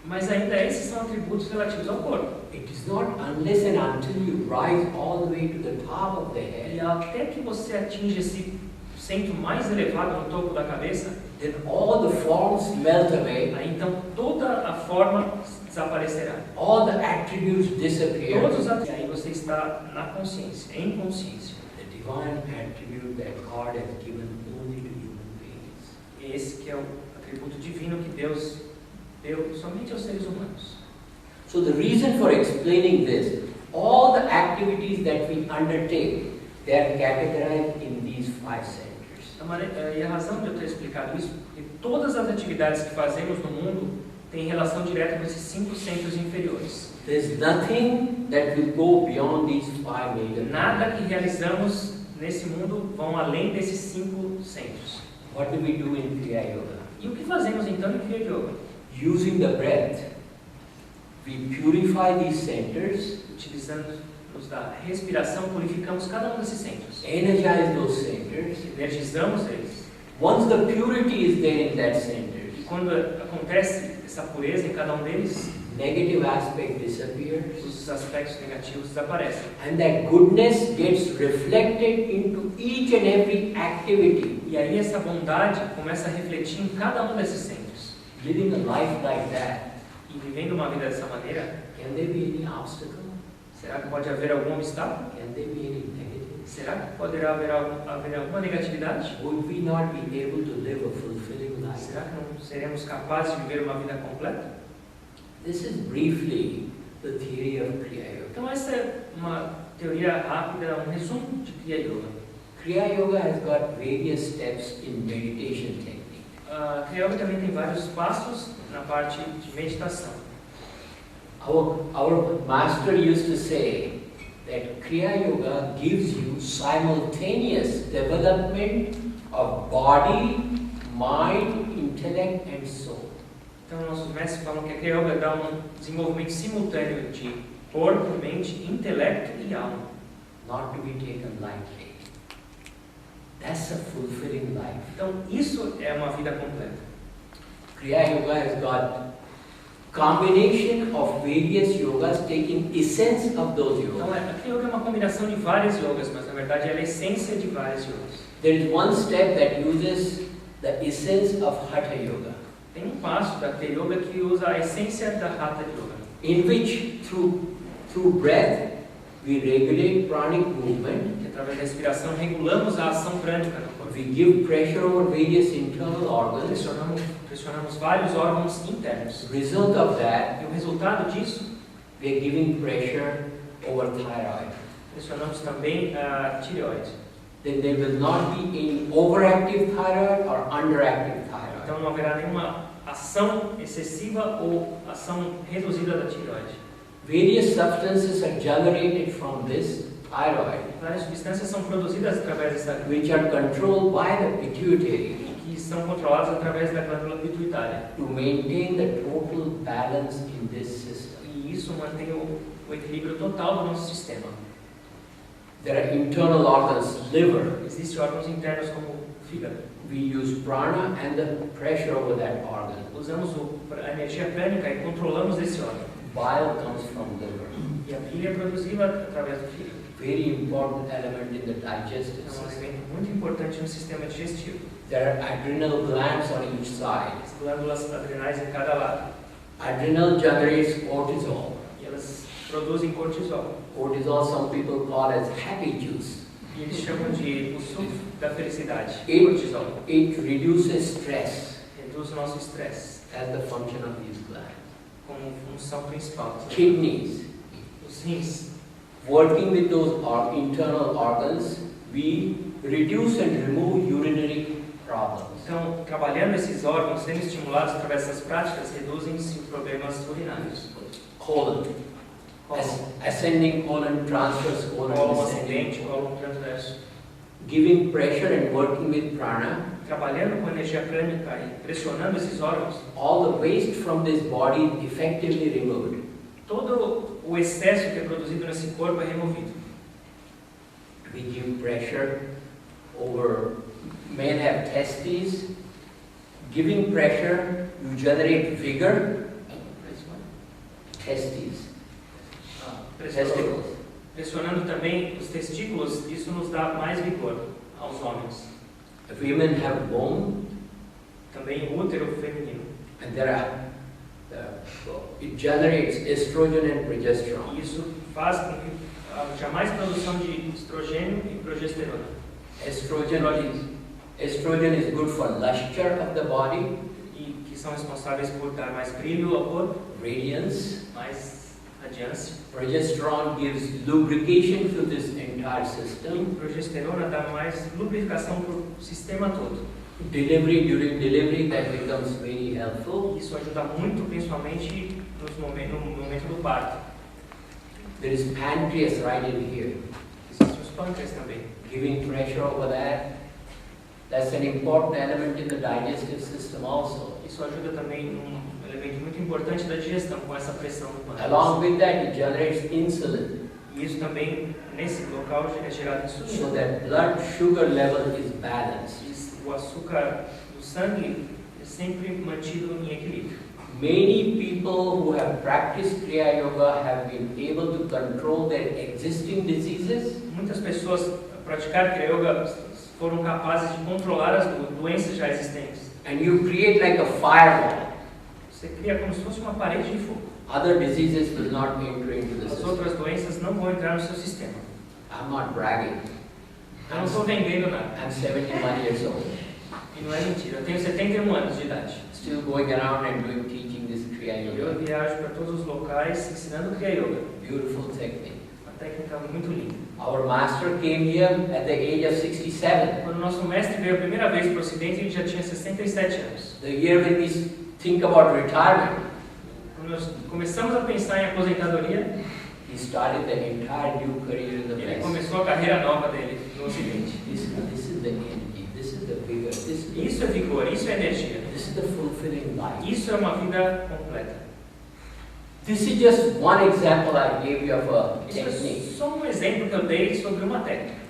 Speaker 1: Mas ainda esses são atributos relativos ao corpo.
Speaker 2: It is not unless and until you rise all the way to the top of the
Speaker 1: E
Speaker 2: head,
Speaker 1: até que você atinja esse centro mais elevado no topo da cabeça,
Speaker 2: then all the forms melt away,
Speaker 1: aí então toda a forma desaparecerá.
Speaker 2: all the attributes disappear.
Speaker 1: Todos os atributos. E aí você está na consciência, em consciência.
Speaker 2: The divine attribute that God has given only to human beings.
Speaker 1: Esse que é o atributo divino que Deus deu somente aos seres humanos.
Speaker 2: So the reason for explaining this, all the activities that we undertake, they are categorized in these 5 centers.
Speaker 1: E a razão de eu ter explicado isso é que todas as atividades que fazemos no mundo têm relação direta com esses 5 centros inferiores.
Speaker 2: There's nothing that will go beyond these 5 major.
Speaker 1: Nada que realizamos nesse mundo vão além desses 5 centros.
Speaker 2: What do we do in Kriya Yoga?
Speaker 1: E o que fazemos então em Kriya Yoga?
Speaker 2: Using the breath, we purify these centers,
Speaker 1: Utilizando-nos da respiração, purificamos cada um desses centros.
Speaker 2: energize those centers.
Speaker 1: Energizamos eles.
Speaker 2: Once the purity is there in that center,
Speaker 1: E quando acontece essa pureza em cada um deles,
Speaker 2: negative aspect disappears,
Speaker 1: os aspectos negativos desaparecem.
Speaker 2: and that goodness gets reflected into each and every activity.
Speaker 1: E aí essa bondade começa a refletir em cada um desses centros.
Speaker 2: Living a life like that,
Speaker 1: E vivendo uma vida dessa maneira,
Speaker 2: can there be any obstacle?
Speaker 1: será que pode haver algum obstáculo?
Speaker 2: Can there be any negative?
Speaker 1: Será que poderá haver alguma negatividade?
Speaker 2: Would we not be able to live a fulfilling life?
Speaker 1: Será que não seremos capazes de viver uma vida completa?
Speaker 2: This is briefly the theory of Kriya Yoga.
Speaker 1: Então essa é uma teoria rápida, um resumo de Kriya Yoga.
Speaker 2: Kriya Yoga has got various steps in meditation technique.
Speaker 1: A Kriya Yoga também tem vários passos na parte de meditação.
Speaker 2: Our master used to say that Kriya Yoga gives you simultaneous development of body, mind, intellect and soul.
Speaker 1: Então nossos mestres falam que a Kriya Yoga dá um desenvolvimento simultâneo de corpo, mente, intelecto e alma.
Speaker 2: Not to be taken lightly. That's a fulfilling life.
Speaker 1: Então isso é uma vida completa.
Speaker 2: Kriya Yoga has got combination of various yogas taking essence of those
Speaker 1: Então
Speaker 2: yogas.
Speaker 1: a Kriya Yoga é uma combinação de várias yogas, mas na verdade ela é a essência de várias yogas.
Speaker 2: There is one step that uses the essence of Hatha Yoga,
Speaker 1: Tem um passo da Kriya Yoga que usa a essência da Hatha Yoga,
Speaker 2: in which through breath we regulate pranic movement,
Speaker 1: que através da respiração regulamos a ação prânica no corpo.
Speaker 2: we give pressure over various internal organs.
Speaker 1: Pressionamos vários órgãos internos.
Speaker 2: Result of that,
Speaker 1: E o resultado disso,
Speaker 2: we are giving pressure over thyroid.
Speaker 1: pressionamos também a tireoide.
Speaker 2: Then there will not be any overactive thyroid or underactive thyroid.
Speaker 1: Então não haverá nenhuma ação excessiva ou ação reduzida da tireoide.
Speaker 2: Various substances are generated from this thyroid,
Speaker 1: Várias substâncias são produzidas através dessa
Speaker 2: which are controlled by the pituitary
Speaker 1: que são controladas através da glândula pituitária.
Speaker 2: to maintain the total balance in this system.
Speaker 1: E isso mantém o equilíbrio total do nosso sistema.
Speaker 2: There are internal organs, liver.
Speaker 1: Existem órgãos internos como o fígado.
Speaker 2: We use prana and the pressure over that organ.
Speaker 1: Usamos a energia prânica e controlamos esse órgão.
Speaker 2: Bile comes from liver.
Speaker 1: E a bile é produzida através do fígado.
Speaker 2: Very important element in the digestive
Speaker 1: É um
Speaker 2: system.
Speaker 1: elemento muito importante no sistema digestivo.
Speaker 2: There are adrenal glands on each side.
Speaker 1: As glândulas adrenais em cada lado.
Speaker 2: Adrenal generates cortisol.
Speaker 1: E elas produzem cortisol.
Speaker 2: Cortisol some people call as happy juice.
Speaker 1: E eles chamam de o suco da felicidade.
Speaker 2: It-
Speaker 1: Cortisol.
Speaker 2: It reduces stress.
Speaker 1: Reduz o nosso estresse
Speaker 2: As the function of these glands.
Speaker 1: como função principal.
Speaker 2: Kidneys.
Speaker 1: Os rins.
Speaker 2: Working with those internal organs, we reduce and remove urinary problems.
Speaker 1: Então, trabalhando esses órgãos, sendo estimulados através dessas práticas, reduzem-se os problemas urinários.
Speaker 2: Colon.
Speaker 1: Como
Speaker 2: Ascending colon, transverse colon,
Speaker 1: cólon
Speaker 2: descending
Speaker 1: ascendente,
Speaker 2: colon.
Speaker 1: cólon transverso.
Speaker 2: Giving pressure and working with prana,
Speaker 1: Trabalhando com energia prânica e pressionando esses órgãos,
Speaker 2: all the waste from this body effectively removed.
Speaker 1: todo o excesso que é produzido nesse corpo é removido.
Speaker 2: We give pressure over, men have testes. Giving pressure, you generate vigor. Testes. Testicles.
Speaker 1: Pressionando também os testículos, isso nos dá mais vigor aos homens.
Speaker 2: If women have bone,
Speaker 1: Também o útero feminino.
Speaker 2: and there are, it generates estrogen and progesterone.
Speaker 1: E isso faz com que haja mais produção de estrogênio e progesterona.
Speaker 2: Estrogen is good for luster of the body,
Speaker 1: E que são responsáveis por dar mais brilho ao corpo,
Speaker 2: radiance.
Speaker 1: mais radiância.
Speaker 2: Progesterone gives lubrication to this entire
Speaker 1: E
Speaker 2: system.
Speaker 1: progesterona dá mais lubrificação para o sistema todo.
Speaker 2: During delivery, that becomes very helpful.
Speaker 1: Isso ajuda muito, principalmente no momento do parto.
Speaker 2: There is pancreas right in here,
Speaker 1: Existem os pâncreas também.
Speaker 2: giving pressure over that. That's an important element in the digestive system also.
Speaker 1: Isso ajuda também num elemento muito importante da digestão, com essa pressão do pâncreas.
Speaker 2: Along with that, it generates insulin,
Speaker 1: E isso também, nesse local, é gerado
Speaker 2: so
Speaker 1: insulina.
Speaker 2: that blood sugar level is balanced.
Speaker 1: O açúcar do sangue é sempre mantido em equilíbrio.
Speaker 2: Many people who have practiced Kriya Yoga have been able to control their existing diseases.
Speaker 1: Muitas pessoas praticaram Kriya Yoga foram capazes de controlar as doenças já existentes.
Speaker 2: And you create like a firewall.
Speaker 1: Você cria como se fosse uma parede de fogo.
Speaker 2: Other diseases will not enter into the
Speaker 1: As
Speaker 2: system.
Speaker 1: outras doenças não vão entrar no seu sistema.
Speaker 2: I'm not bragging.
Speaker 1: Eu não estou vendendo nada.
Speaker 2: I'm 71 years old.
Speaker 1: E não é mentira. Eu tenho 71 anos de idade.
Speaker 2: Still going around and teaching this Kriya
Speaker 1: E eu
Speaker 2: Yoga.
Speaker 1: viajo para todos os locais ensinando Kriya Yoga.
Speaker 2: Beautiful technique.
Speaker 1: Uma técnica muito linda.
Speaker 2: Our master came here at the age of 67.
Speaker 1: Quando o nosso mestre veio a primeira vez para o Ocidente, ele já tinha 67 anos.
Speaker 2: The year when we think about retirement,
Speaker 1: Quando nós começamos a pensar em aposentadoria,
Speaker 2: he started the entire new career in the
Speaker 1: ele
Speaker 2: West.
Speaker 1: começou a carreira nova dele no Ocidente.
Speaker 2: This is the energy, this is the vigor,
Speaker 1: Isso é vigor, isso é energia.
Speaker 2: this is the fulfilling life.
Speaker 1: Isso é uma vida completa.
Speaker 2: This is just one example I gave you of a
Speaker 1: Isso é
Speaker 2: technique.
Speaker 1: só um exemplo que eu dei sobre uma técnica.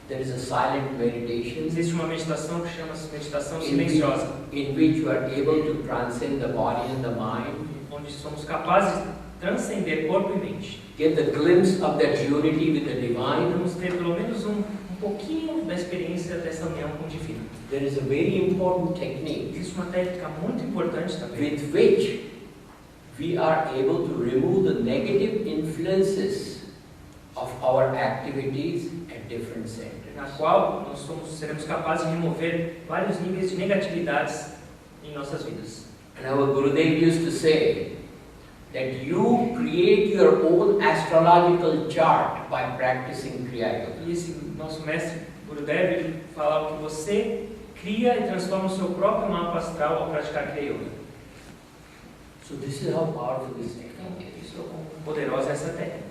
Speaker 2: There is a silent meditation
Speaker 1: Existe uma meditação que chama-se meditação
Speaker 2: in
Speaker 1: silenciosa,
Speaker 2: which you are able to transcend the body and the mind,
Speaker 1: onde somos capazes de transcender corpo e mente.
Speaker 2: get the glimpse of that unity with the divine.
Speaker 1: Vamos ter pelo menos um pouquinho da experiência dessa união com o divino.
Speaker 2: There is a very important technique
Speaker 1: Existe uma técnica muito importante também,
Speaker 2: with which we are able to remove the negative influences of our activities at different centers.
Speaker 1: na qual nós seremos capazes de remover vários níveis de negatividades em nossas vidas.
Speaker 2: And our Gurudev used to say that you create your own astrological chart by practicing Kriya Yoga.
Speaker 1: E esse nosso mestre Gurudev ele fala que você cria e transforma o seu próprio mapa astral ao praticar Kriya Yoga.
Speaker 2: So this is how powerful this
Speaker 1: Então,
Speaker 2: technique is.
Speaker 1: isso é quão poderosa é essa técnica.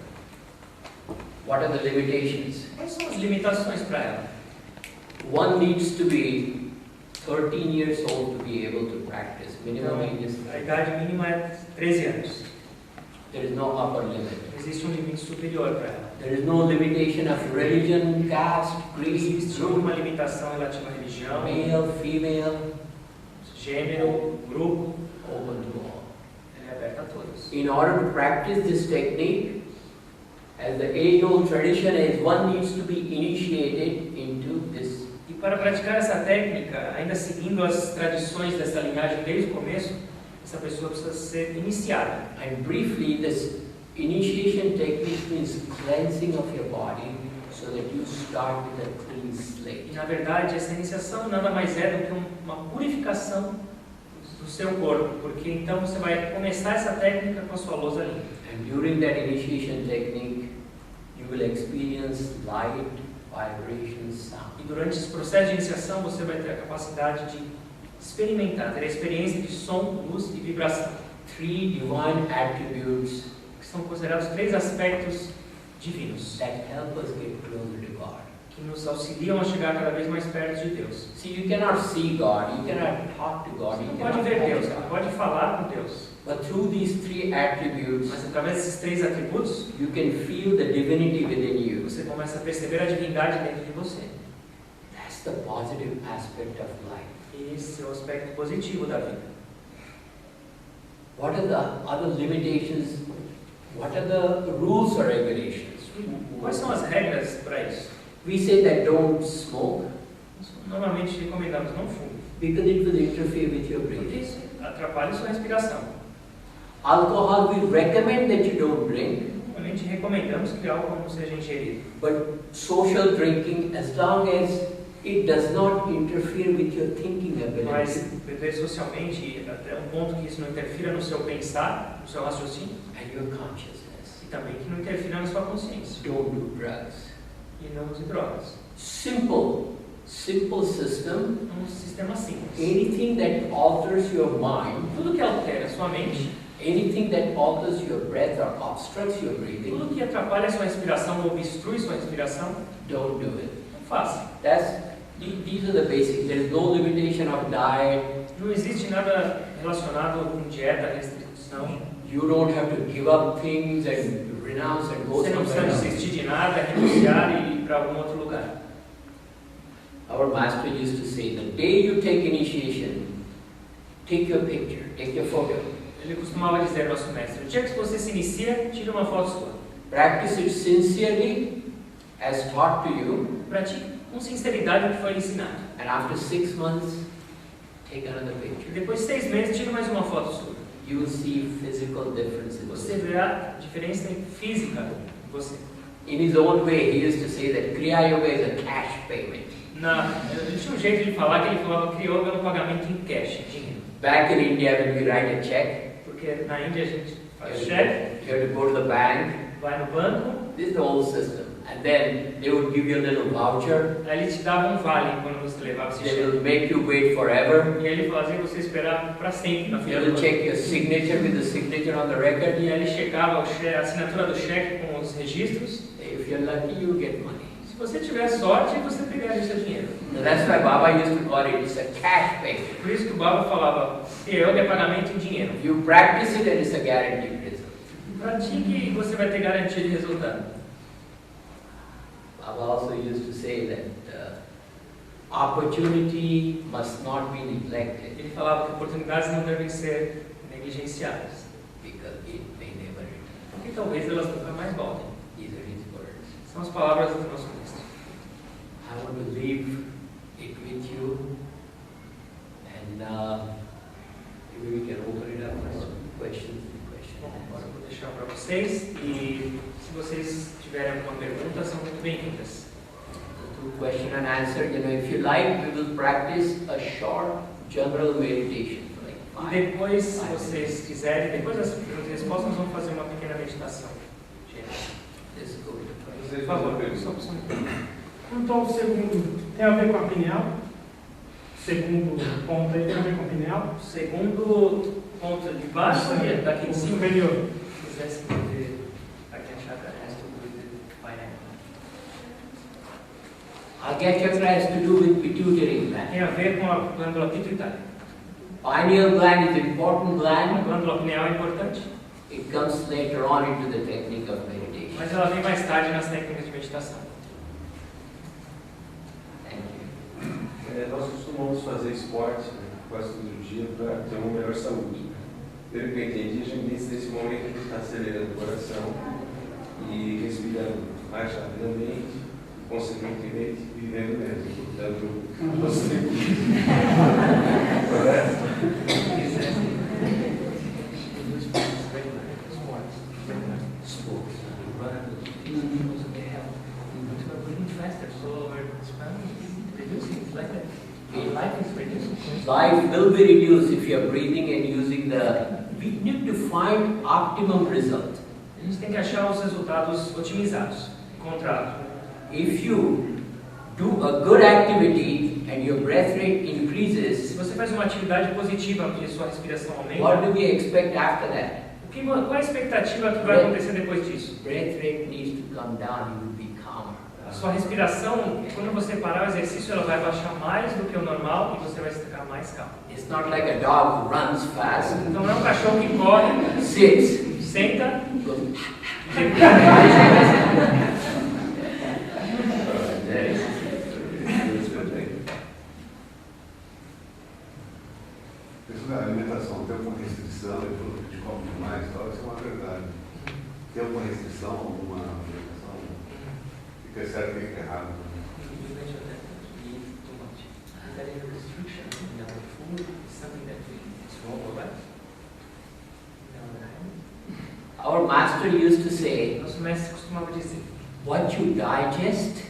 Speaker 2: What are the limitations?
Speaker 1: Quais são as limitações para ela?
Speaker 2: One needs to be 13 years old to be able to practice. Minimum age is
Speaker 1: A idade mínima é 13 anos.
Speaker 2: there is no upper limit.
Speaker 1: Não existe um limite superior para ela.
Speaker 2: There is no limitation of religion, caste,
Speaker 1: Não
Speaker 2: creed,
Speaker 1: existe
Speaker 2: group,
Speaker 1: uma limitação relativa à religião,
Speaker 2: male, female,
Speaker 1: gênero, grupo.
Speaker 2: open to all.
Speaker 1: Ela é aberta a todos.
Speaker 2: In order to practice this technique, as the age-old tradition is, one needs to be initiated into this.
Speaker 1: E para praticar essa técnica, ainda seguindo as tradições dessa linhagem desde o começo, essa pessoa precisa ser iniciada.
Speaker 2: And briefly, this initiation technique means cleansing of your body so that you start with a clean
Speaker 1: E
Speaker 2: slate.
Speaker 1: na verdade, essa iniciação nada mais é do que uma purificação do seu corpo, porque então você vai começar essa técnica com a sua lousa limpa.
Speaker 2: And during that initiation technique, you will experience light, vibration, sound.
Speaker 1: E durante esse processo de iniciação, você vai ter a capacidade de experimentar, ter a experiência de som, luz e vibração,
Speaker 2: Three divine attributes
Speaker 1: que são considerados 3 aspectos divinos,
Speaker 2: that help us get closer to God.
Speaker 1: que nos auxiliam a chegar cada vez mais perto de Deus.
Speaker 2: See, you cannot see God, you cannot talk to God,
Speaker 1: Você
Speaker 2: you
Speaker 1: não
Speaker 2: cannot
Speaker 1: pode ver Deus,
Speaker 2: touch
Speaker 1: você não
Speaker 2: God.
Speaker 1: pode falar com Deus,
Speaker 2: But through these three attributes,
Speaker 1: mas através desses 3 atributos,
Speaker 2: you can feel the divinity within you.
Speaker 1: você começa a perceber a divindade dentro de você.
Speaker 2: That's the positive aspect of life.
Speaker 1: E esse é o aspecto positivo da vida.
Speaker 2: What are the other limitations? What are the rules or regulations?
Speaker 1: Quais são as regras para isso?
Speaker 2: We say that don't smoke
Speaker 1: Normalmente recomendamos não fume,
Speaker 2: because it will interfere with your
Speaker 1: porque
Speaker 2: breathing.
Speaker 1: isso atrapalha a sua respiração.
Speaker 2: Alcohol, we recommend that you don't drink,
Speaker 1: Normalmente recomendamos que álcool não seja ingerido,
Speaker 2: but social drinking, as long as it does not interfere with your thinking
Speaker 1: mas
Speaker 2: ability
Speaker 1: beber socialmente até um ponto que isso não interfira no seu pensar, no seu raciocínio,
Speaker 2: and your consciousness.
Speaker 1: e também que não interfira na sua consciência.
Speaker 2: Don't do drugs.
Speaker 1: E não use drogas.
Speaker 2: Simple system.
Speaker 1: É um sistema simples.
Speaker 2: Anything that alters your mind,
Speaker 1: Tudo que altera a sua mente,
Speaker 2: anything that alters your breath or obstructs your breathing,
Speaker 1: tudo que atrapalha a sua respiração ou obstrui sua respiração,
Speaker 2: don't do it.
Speaker 1: não faça.
Speaker 2: These are the basics. There is no limitation of diet.
Speaker 1: Não existe nada relacionado com dieta, restrição.
Speaker 2: You don't have to give up things and renounce and go
Speaker 1: Você não precisa
Speaker 2: somewhere else.
Speaker 1: desistir de nada, renunciar e ir para algum outro lugar.
Speaker 2: Our master used to say, the day you take initiation, take your picture, take your photo.
Speaker 1: Ele costumava dizer ao nosso mestre: o dia que você se inicia, tire uma foto sua.
Speaker 2: Practice it sincerely as taught to you.
Speaker 1: Pratique com sinceridade o que foi ensinado.
Speaker 2: And after 6 months, take another
Speaker 1: E
Speaker 2: picture.
Speaker 1: depois de 6 meses, tire mais uma foto sua.
Speaker 2: You will see physical differences.
Speaker 1: Você verá a diferença física em você.
Speaker 2: In his own way, he used to say that Kriya Yoga is a cash payment.
Speaker 1: Ele tinha um jeito de falar que ele falava que yoga era um pagamento em cash, em dinheiro.
Speaker 2: Back in India, when we write a check,
Speaker 1: Porque na Índia a gente faz
Speaker 2: you
Speaker 1: cheque,
Speaker 2: have to go to the bank.
Speaker 1: vai no banco,
Speaker 2: This is the old system. And then they would give you a little voucher.
Speaker 1: aí ele te dava um vale quando você levava esse
Speaker 2: They
Speaker 1: cheque.
Speaker 2: will make you wait forever.
Speaker 1: E aí ele fazia você esperar para sempre na
Speaker 2: They
Speaker 1: fila do
Speaker 2: will
Speaker 1: banco.
Speaker 2: check your signature with the signature on the record.
Speaker 1: E aí ele checava a assinatura do cheque com os registros.
Speaker 2: If you're lucky, you get money.
Speaker 1: Se você tiver sorte, você pegaria o seu dinheiro.
Speaker 2: So that's why Baba used to call it, it's a cash payment.
Speaker 1: Por isso que o Baba falava que yoga é pagamento em dinheiro.
Speaker 2: You practice it and it's a guaranteed result.
Speaker 1: Pratique e você vai ter garantia de resultado.
Speaker 2: Baba also used to say that opportunity must not be neglected
Speaker 1: Ele falava que oportunidades não devem ser negligenciadas,
Speaker 2: because it may never return.
Speaker 1: porque talvez elas nunca mais voltem.
Speaker 2: These are his words.
Speaker 1: São as palavras do nosso mestre.
Speaker 2: I want to leave it with you, and maybe we can open it up for some questions.
Speaker 1: Agora eu vou deixar para vocês e se vocês tiverem alguma pergunta, são muito bem-vindas.
Speaker 2: To question and answer, if you like, we will practice a short general meditation for like
Speaker 1: E
Speaker 2: 5
Speaker 1: depois, se vocês quiserem, depois das perguntas e respostas, nós vamos fazer uma pequena meditação.
Speaker 2: Let's go to the
Speaker 1: Por favor, só para você.
Speaker 3: Então, o segundo tem a ver com a pineal. Segundo ponto aí tem a ver com a pineal.
Speaker 1: Segundo ponto de baixo, daqui
Speaker 3: O
Speaker 1: de cima.
Speaker 3: superior.
Speaker 1: Se quisesse poder aqui a chakra resto do painel.
Speaker 2: Agya Chakra has to do with pituitary gland.
Speaker 1: Tem a ver com a glândula pituitária.
Speaker 2: Pineal gland is important
Speaker 1: A
Speaker 2: gland.
Speaker 1: glândula pineal é importante,
Speaker 2: It comes later on into the technique of meditation.
Speaker 1: mas ela vem mais tarde nas técnicas de meditação.
Speaker 2: Thank you.
Speaker 4: Nós costumamos fazer esporte quase todo dia para ter uma melhor saúde. Pelo que eu entendi, a gente nesse momento a gente está acelerando o coração e respirando mais rapidamente, consequentemente vivendo mesmo. Portanto, você. Correto?
Speaker 2: Life will be reduced if you are breathing and using the. We need to find optimum result.
Speaker 1: A gente tem que achar os resultados otimizados, encontrados.
Speaker 2: If you do a good activity and your breath rate
Speaker 1: Se
Speaker 2: increases,
Speaker 1: você faz uma atividade positiva e sua respiração
Speaker 2: what
Speaker 1: aumenta,
Speaker 2: do we expect after that?
Speaker 1: qual é a expectativa que vai acontecer depois disso?
Speaker 2: Breath rate needs to come down, you will be calmer.
Speaker 1: A sua respiração, quando você parar o exercício, ela vai baixar mais do que o normal e você vai ficar mais calmo.
Speaker 2: It's not like a dog who runs fast,
Speaker 1: Então não é um cachorro que corre,
Speaker 2: sits,
Speaker 1: senta,
Speaker 2: goes.
Speaker 5: Isso da alimentação, tempo com restrição, ele falou que a gente come demais, tal, isso é uma verdade. Tempo com restrição, alguma alimentação, fica certo e fica errado.
Speaker 2: Our master used to say,
Speaker 1: Nosso mestre costumava dizer:
Speaker 2: what you digest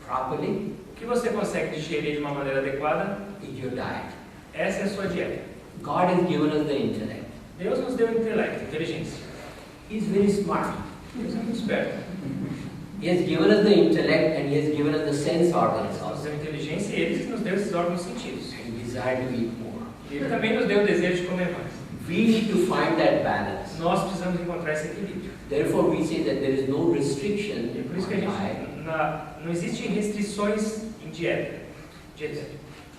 Speaker 2: properly
Speaker 1: o que você consegue digerir de uma maneira adequada,
Speaker 2: is your diet.
Speaker 1: essa é a sua dieta.
Speaker 2: God has given us the intellect.
Speaker 1: Deus nos deu intelecto, inteligência.
Speaker 2: He's very smart.
Speaker 1: Deus é muito esperto.
Speaker 2: He has given us the intellect and He has given us the sense organs
Speaker 1: Nos
Speaker 2: also.
Speaker 1: deu inteligência e Ele nos deu esses órgãos sentidos.
Speaker 2: And desire to eat more.
Speaker 1: E Ele também nos deu o desejo de comer mais.
Speaker 2: We need to find that balance.
Speaker 1: Nós precisamos encontrar esse equilíbrio.
Speaker 2: Therefore, we say that there is no restriction
Speaker 1: E por isso que a
Speaker 2: on diet.
Speaker 1: gente, não existem restrições em dieta.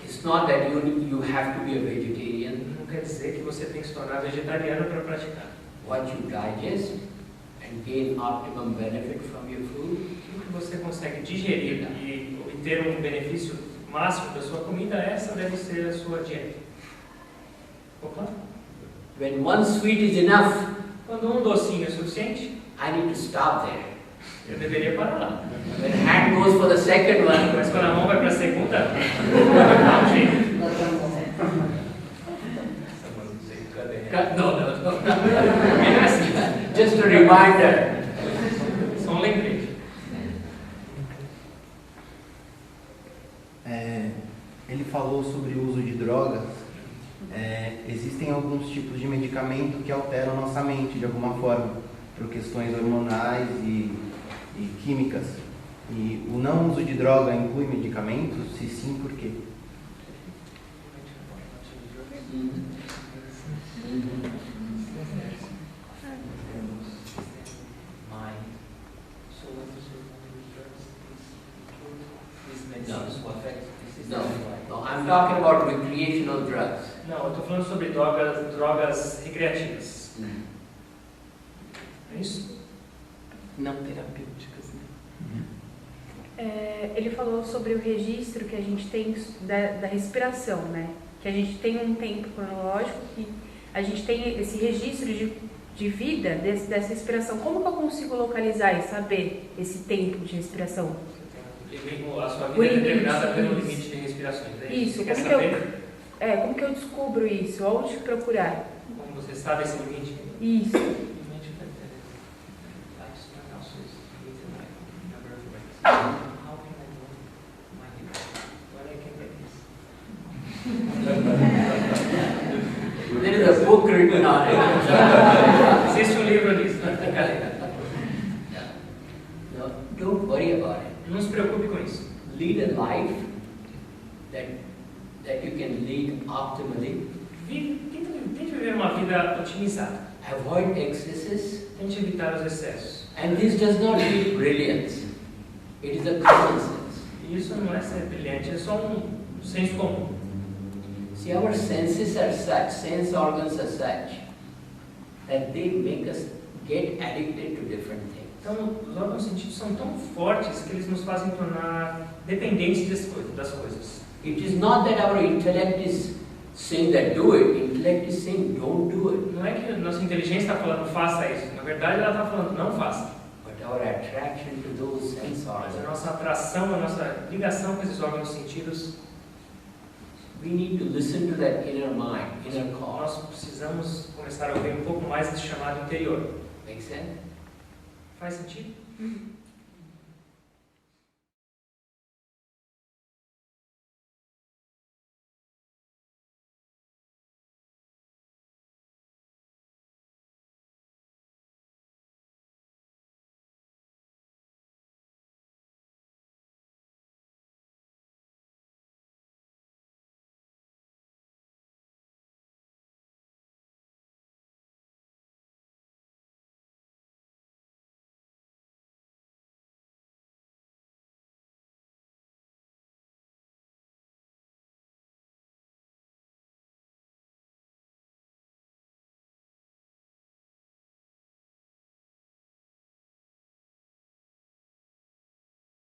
Speaker 2: It's not that you have to be a vegetarian.
Speaker 1: Não quer dizer que você tem que se tornar vegetariano para praticar.
Speaker 2: What you digest and gain optimum benefit from your food,
Speaker 1: O que você consegue digerir e obter um benefício máximo da sua comida, essa deve ser a sua dieta. Opa!
Speaker 2: When one sweet is enough,
Speaker 1: Quando um docinho é suficiente,
Speaker 2: I need to stop there.
Speaker 1: eu deveria parar lá.
Speaker 2: When hand goes for the second one,
Speaker 1: Mas quando a mão vai para a segunda, dá um jeito.
Speaker 2: no.
Speaker 1: Porque não é assim.
Speaker 2: Just a reminder.
Speaker 1: Só um lembrete.
Speaker 6: Ele falou sobre o uso de drogas. Existem alguns tipos de medicamento que alteram nossa mente de alguma forma, por questões hormonais e químicas. E o não uso de droga inclui medicamentos? Se sim, por quê?
Speaker 2: No, I'm talking about recreational drugs.
Speaker 1: Não, eu estou falando sobre drogas recreativas. É isso?
Speaker 7: Não terapêuticas, né?
Speaker 8: Ele falou sobre o registro que a gente tem da respiração, né? Que a gente tem um tempo cronológico, que a gente tem esse registro de vida dessa respiração. Como que eu consigo localizar e saber esse tempo de respiração?
Speaker 1: A sua vida é determinada pelo limite de respirações.
Speaker 8: Isso,
Speaker 1: Você quer
Speaker 8: como
Speaker 1: saber
Speaker 8: como que eu descubro isso? Onde procurar?
Speaker 1: como você sabe esse limite?
Speaker 8: Isso.
Speaker 2: There is a book written on it.
Speaker 1: Existe livro disso.
Speaker 2: No, don't worry about it.
Speaker 1: Não se preocupe com isso.
Speaker 2: Lead a life that you can lead optimally.
Speaker 1: Tente viver uma vida otimizada.
Speaker 2: Avoid excesses.
Speaker 1: Tente evitar os excessos.
Speaker 2: And this does not mean brilliance. It is a common sense.
Speaker 1: E isso não é ser brilhante, é só um senso comum.
Speaker 2: See, our senses are such, sense organs are such, that they make us get addicted to different things.
Speaker 1: Então, os órgãos sentidos são tão fortes que eles nos fazem tornar dependentes das coisas.
Speaker 2: It is not that our intellect is saying that do it. Intellect is saying don't do it.
Speaker 1: Não é que a nossa inteligência está falando faça isso. Na verdade, ela está falando não faça.
Speaker 2: But our attraction to those sense
Speaker 1: Mas a
Speaker 2: organs,
Speaker 1: nossa atração, a nossa ligação com esses órgãos sentidos,
Speaker 2: we need to listen to that inner mind, inner call.
Speaker 1: nós precisamos começar a ouvir um pouco mais desse chamado interior.
Speaker 2: Make sense?
Speaker 1: Faz sentido?